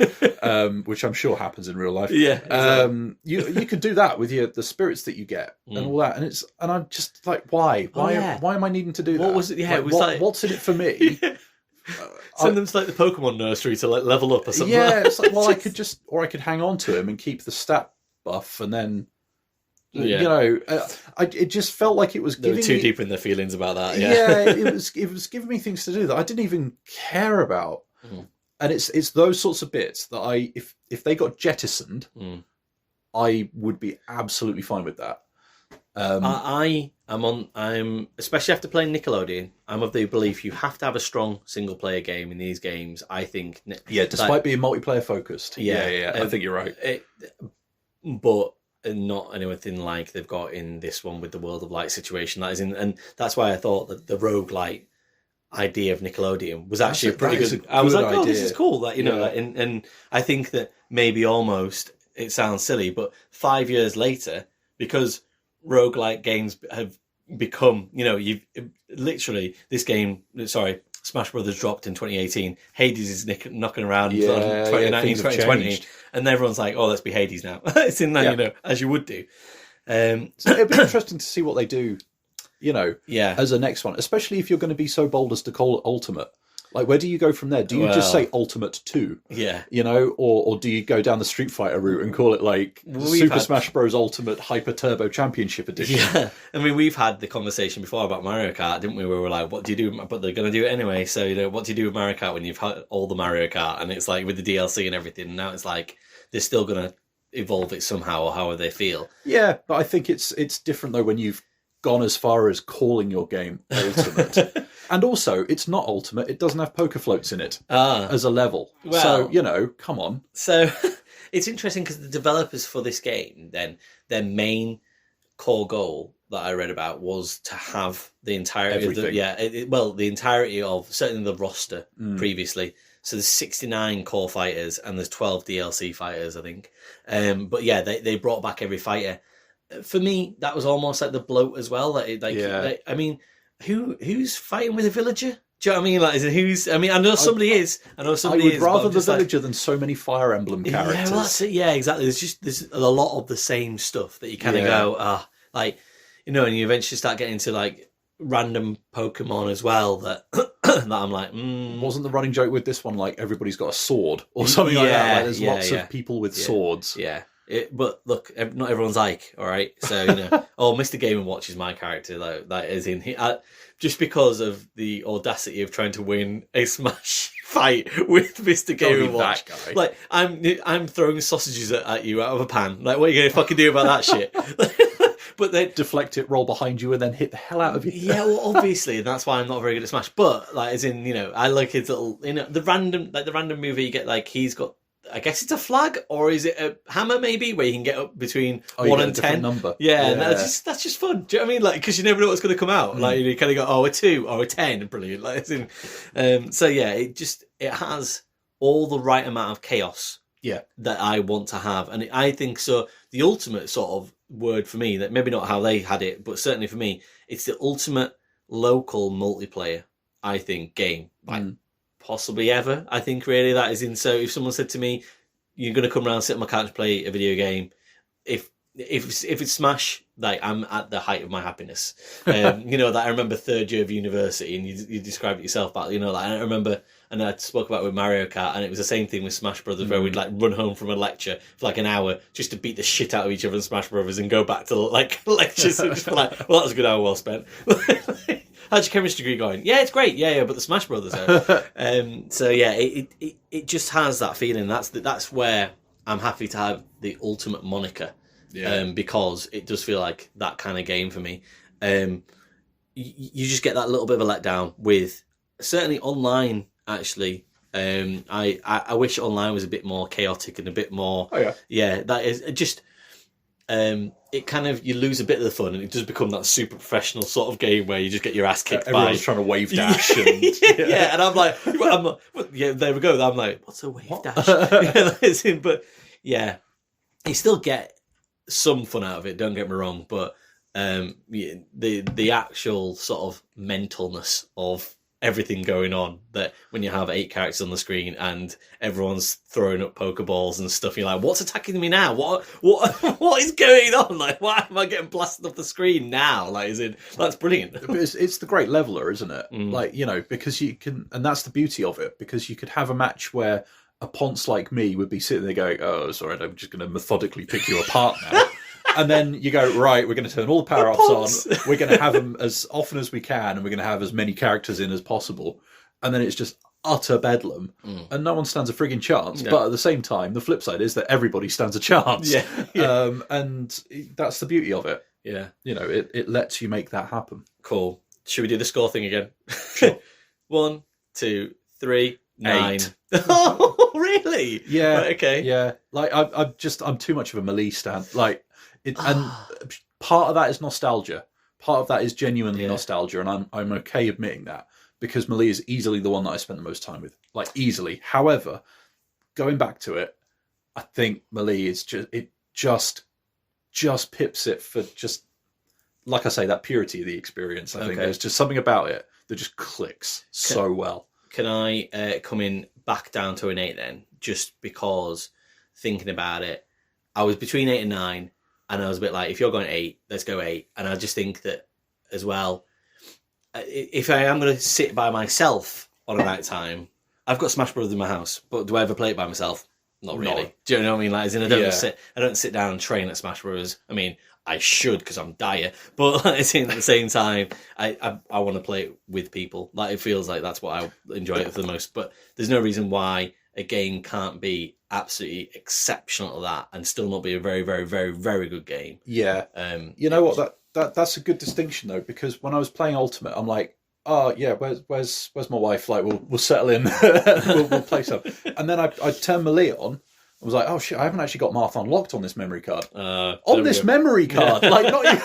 which I'm sure happens in real life. Yeah, exactly. You could do that with the spirits that you get and all that, and I'm just like, why am I needing to do that? What was it? Yeah, it was like, what's in it for me? Send them to like the Pokemon nursery to like level up or something. Yeah, it's like, well, I could hang on to him and keep the stat buff, and then it just felt like it was they giving were too deep in their feelings about that. it was giving me things to do that I didn't even care about, and it's those sorts of bits that if they got jettisoned, I would be absolutely fine with that. I'm especially after playing Nickelodeon, I'm of the belief you have to have a strong single player game in these games. I think, despite being multiplayer focused. I think you're right. But not anything like they've got in this one with the World of Light situation that is in, and that's why I thought that the roguelite idea of Nickelodeon was actually a pretty good. I was like, oh, this is cool. That and I think that maybe almost it sounds silly, but 5 years later, because roguelike games have become, you've literally Smash Brothers dropped in 2018. Hades is knocking around in 2019, 2020, and everyone's like, "Oh, let's be Hades now." It's in that, as you would do. So it'd be interesting to see what they do, as a next one, especially if you're going to be so bold as to call it Ultimate. Like, where do you go from there? Do you just say Ultimate 2? Yeah. Or do you go down the Street Fighter route and call it like Super Smash Bros. Ultimate Hyper Turbo Championship Edition? Yeah. I mean, we've had the conversation before about Mario Kart, didn't we? Where we were like, what do you do? But they're going to do it anyway. So, what do you do with Mario Kart when you've had all the Mario Kart? And it's like with the DLC and everything. And now it's like they're still going to evolve it somehow, or however they feel. Yeah, but I think it's different though when you've gone as far as calling your game Ultimate. And also, it's not Ultimate. It doesn't have poker floats in it as a level. Well, so, come on. So, it's interesting because the developers for this game, then, their main core goal that I read about was to have the entirety of the entirety of, certainly the roster previously. So there's 69 core fighters and there's 12 DLC fighters, I think. But yeah, they brought back every fighter. For me, that was almost like the bloat as well. I mean, who's fighting with a villager? Do you know what I mean? Like, I know somebody is. I would rather the villager than so many Fire Emblem characters. Yeah, well, that's it. Yeah, exactly. There's a lot of the same stuff that you kind of go, and you eventually start getting to like random Pokemon as well that that I'm like, Wasn't the running joke with this one like everybody's got a sword or something like that? Like, there's lots of people with swords. Yeah. But look, not everyone's Ike, all right? So, Mr. Game & Watch is my character, though. That is in here. Just because of the audacity of trying to win a Smash fight with Mr. Game & Watch. That guy. Like, I'm throwing sausages at you out of a pan. Like, what are you going to fucking do about that shit? But then deflect it, roll behind you, and then hit the hell out of you. Yeah, well, obviously, and that's why I'm not very good at Smash. But, like, as in, I like his little, the random move you get, like, he's got, I guess it's a flag, or is it a hammer maybe, where you can get up between 1 and 10. Number. Yeah, and that's just fun. Do you know what I mean? Like, because you never know what's going to come out. Like, you kind of go, a 2 or a 10, brilliant. Like, so yeah, it has all the right amount of chaos. Yeah, that I want to have, and I think so. The ultimate sort of word for me, that maybe not how they had it, but certainly for me, it's the ultimate local multiplayer. I think game. Like, possibly ever. I think really that is in. So if someone said to me, "You're going to come around, sit on my couch, and play a video game," if it's Smash, like I'm at the height of my happiness. That I remember third year of university, and you described it yourself, but I remember, and I spoke about it with Mario Kart, and it was the same thing with Smash Brothers, where we'd like run home from a lecture for like an hour just to beat the shit out of each other in Smash Brothers and go back to like lectures and just be like, well, that was a good hour well spent. How's your chemistry degree going? Yeah, it's great. Yeah, but the Smash Brothers are. So yeah, it just has that feeling. That's where I'm happy to have the ultimate moniker. Yeah. Because it does feel like that kind of game for me. You just get that little bit of a letdown with certainly online. Actually, I wish online was a bit more chaotic and a bit more. Oh yeah. Yeah, that is just. It kind of, you lose a bit of the fun, and it does become that super professional sort of game where you just get your ass kicked. Everyone's trying to wave dash. And, yeah, and I'm like, there we go. I'm like, what's a wave dash? But yeah, you still get some fun out of it. Don't get me wrong, but the actual sort of mentalness of everything going on, that when you have 8 characters on the screen and everyone's throwing up Pokeballs and stuff, you're like, what's attacking me now? What is going on? Like, why am I getting blasted off the screen now? Like, that's brilliant. But it's the great leveler, isn't it? Like, you know, because you can, and that's the beauty of it, because you could have a match where a ponce like me would be sitting there going, oh, sorry, I'm just going to methodically pick you apart now. And then you go, right, we're going to turn all the power-ups on. We're going to have them as often as we can, and we're going to have as many characters in as possible. And then it's just utter bedlam, and no one stands a frigging chance. No. But at the same time, the flip side is that everybody stands a chance. Yeah. And that's the beauty of it. Yeah. You know, it lets you make that happen. Cool. Should we do the score thing again? Sure. 1, 2, 3, 9. 8. Oh, really? Yeah. Right, okay. Yeah. Like, I'm too much of a Melee stan. Like, and part of that is nostalgia. Part of that is genuinely nostalgia, and I'm okay admitting that, because Melee is easily the one that I spent the most time with. Like, easily. However, going back to it, I think Melee is just pips it for just, like I say, that purity of the experience. I think there's just something about it that just clicks so well. Can I come in back down to an 8 then? Just because, thinking about it, I was between 8 and 9, and I was a bit like, if you're going 8, let's go 8. And I just think that, as well, if I am going to sit by myself on a night time, I've got Smash Brothers in my house, but do I ever play it by myself? Not really. No. Do you know what I mean? Like, as in, I don't sit down and train at Smash Brothers. I mean, I should, because I'm dire, but at the same time, I want to play it with people. Like, it feels like that's what I enjoy it for the most. But there's no reason why a game can't be absolutely exceptional at that and still not be a very, very, very, very good game. Yeah. You know what? That's a good distinction though, because when I was playing Ultimate, I'm like, oh yeah, where's my wife? Like, we'll settle in, we'll play some. And then I turned Melee on. I was like, oh shit, I haven't actually got Marth unlocked on this memory card. On this memory card, like not even.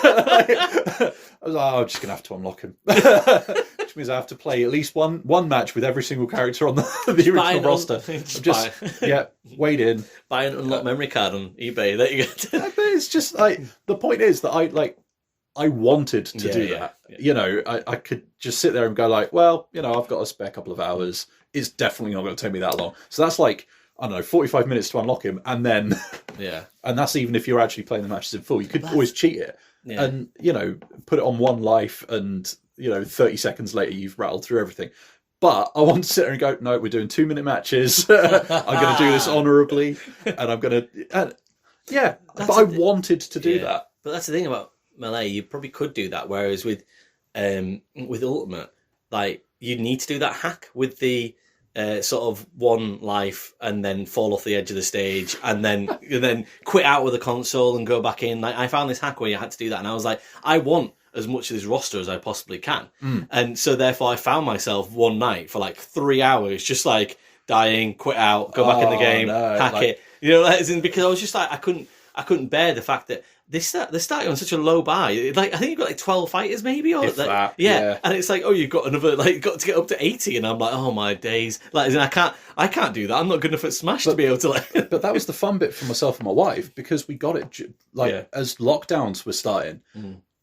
I was like, oh, I'm just gonna have to unlock him, which means I have to play at least one match with every single character on the original roster. Wait in, buy an unlocked memory card on eBay. That you get. But it's just like, the point is that I wanted to do that. Yeah. You know, I could just sit there and go like, well, you know, I've got a spare couple of hours. It's definitely not going to take me that long. So that's like, I don't know, 45 minutes to unlock him, and then and that's even if you're actually playing the matches in full. You could always cheat it, and you know, put it on 1 life, and you know, 30 seconds later you've rattled through everything. But I want to sit there and go, no, we're doing 2-minute matches. I'm going to do this honourably, and I'm going to, but I wanted to do that. But that's the thing about Melee, you probably could do that, whereas with Ultimate, like, you need to do that hack with the sort of 1 life and then fall off the edge of the stage and then quit out with the console and go back in. Like, I found this hack where you had to do that, and I was like, I want as much of this roster as I possibly can. And so therefore I found myself one night for like 3 hours just like dying, quit out, go back in the game, hack it. You know, because I was just like, I couldn't bear the fact that they're starting on such a low buy. Like, I think you've got like 12 fighters maybe, or yeah. And it's like, oh, you've got another, like, got to get up to 80, and I'm like, oh my days. Like, I can't do that. I'm not good enough at Smash to be able to like. But that was the fun bit for myself and my wife, because we got it as lockdowns were starting.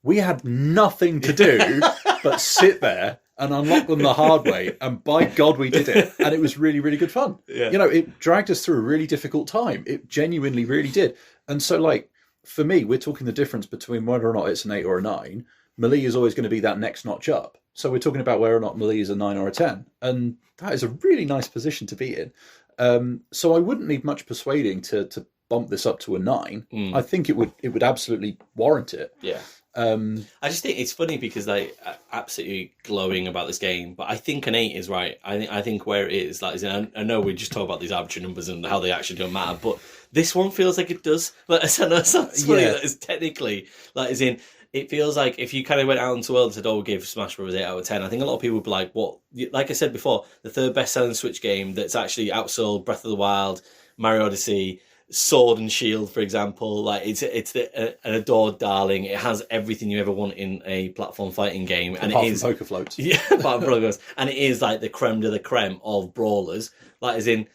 We had nothing to do but sit there and unlock them the hard way, and by God we did it, and it was really, really good fun. You know, it dragged us through a really difficult time. It genuinely really did. And so, like, for me, we're talking the difference between whether or not it's an 8 or a 9. Melee is always going to be that next notch up. So we're talking about whether or not Melee is a 9 or a 10. And that is a really nice position to be in. So I wouldn't need much persuading to bump this up to a 9. I think it would absolutely warrant it. Yeah. I just think it's funny because I'm absolutely glowing about this game, but I think an 8 is right. I think where it is, like, I know we just talk about these arbitrary numbers and how they actually don't matter, but this one feels like it does. Like, I know it sounds funny that it's technically, like, as in, it feels like if you kind of went out into the world and said, oh, we'll give Smash Bros. 8 out of 10, I think a lot of people would be like, what? Like I said before, the 3rd best-selling Switch game that's actually outsold Breath of the Wild, Mario Odyssey, Sword and Shield, for example. Like, it's an adored darling. It has everything you ever want in a platform fighting game, and apart it is from Poker Floats. Yeah, apart from Poker Floats, and it is like the creme de la creme of brawlers. Like, as in,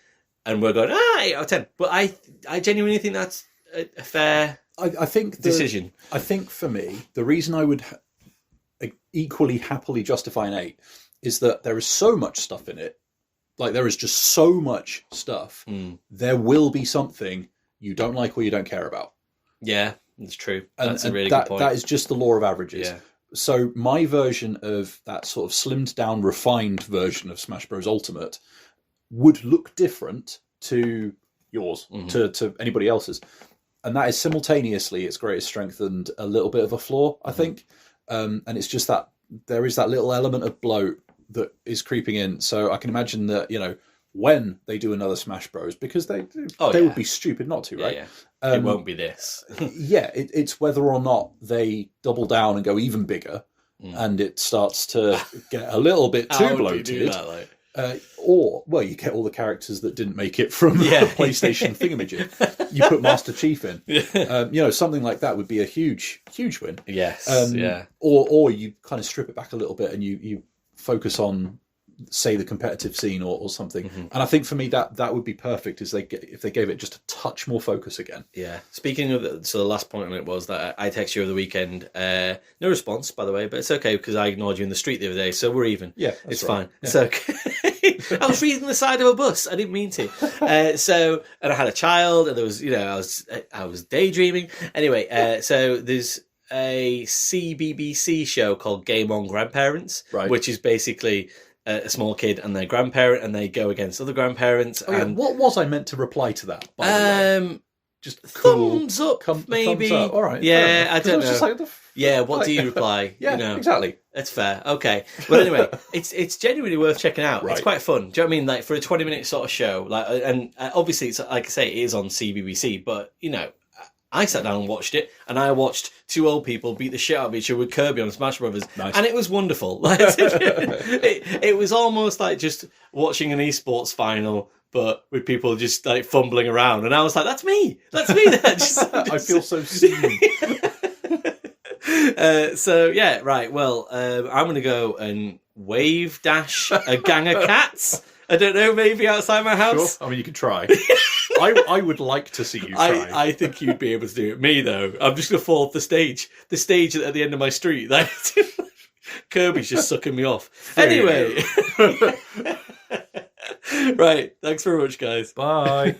and we're going 8 out of 10. But I genuinely think that's a fair. I think decision. I think for me, the reason I would equally happily justify an 8 is that there is so much stuff in it. Like, there is just so much stuff. There will be something you don't like or you don't care about. Yeah, that's true. That's a really good point. That is just the law of averages. Yeah. So my version of that sort of slimmed down, refined version of Smash Bros. Ultimate would look different to yours, to anybody else's. And that is simultaneously its greatest strength and a little bit of a flaw, I think. And it's just that there is that little element of bloat that is creeping in. So I can imagine that, when they do another Smash Bros, because they would be stupid not to, right? Yeah. It won't be this. It's whether or not they double down and go even bigger, and it starts to get a little bit too bloated. Do that, like? You get all the characters that didn't make it from the PlayStation thingamajig. You put Master Chief in. Something like that would be a huge, huge win. Yes. Or you kind of strip it back a little bit and you focus on, say, the competitive scene or something. And I think for me that would be perfect if they gave it just a touch more focus again. Yeah. Speaking of the last point on it was that I texted you over the weekend. No response, by the way, but it's okay because I ignored you in the street the other day, so we're even. Yeah, it's right. fine. Yeah. It's okay. I was reading the side of a bus. I didn't mean to. And I had a child, and there was, I was daydreaming. Anyway, so there's a CBBC show called Game On Grandparents, right, which is basically a small kid and their grandparent, and they go against other grandparents. What was I meant to reply to that? By the way? Just cool. Thumbs up, maybe. Thumbs up. All right. Yeah, I don't know. Just like what do you reply? Yeah, exactly. That's fair. Okay. But anyway, it's genuinely worth checking out. Right. It's quite fun. Do you know what I mean? Like, for a 20-minute sort of show, and obviously it's, like I say, it is on CBBC, but I sat down and watched it, and I watched two old people beat the shit out of each other with Kirby on Smash Brothers, and it was wonderful. Like, it was almost like just watching an esports final, but with people just like fumbling around, and I was like, "That's me. That's me." I feel so seen. So yeah, right. Well, I'm going to go and wave dash a gang of cats. I don't know, maybe outside my house. Sure. I mean, you could try. I would like to see you try. I think you'd be able to do it. Me, though, I'm just going to fall off the stage. The stage at the end of my street. Like, Kirby's just sucking me off. Anyway. Right. Thanks very much, guys. Bye.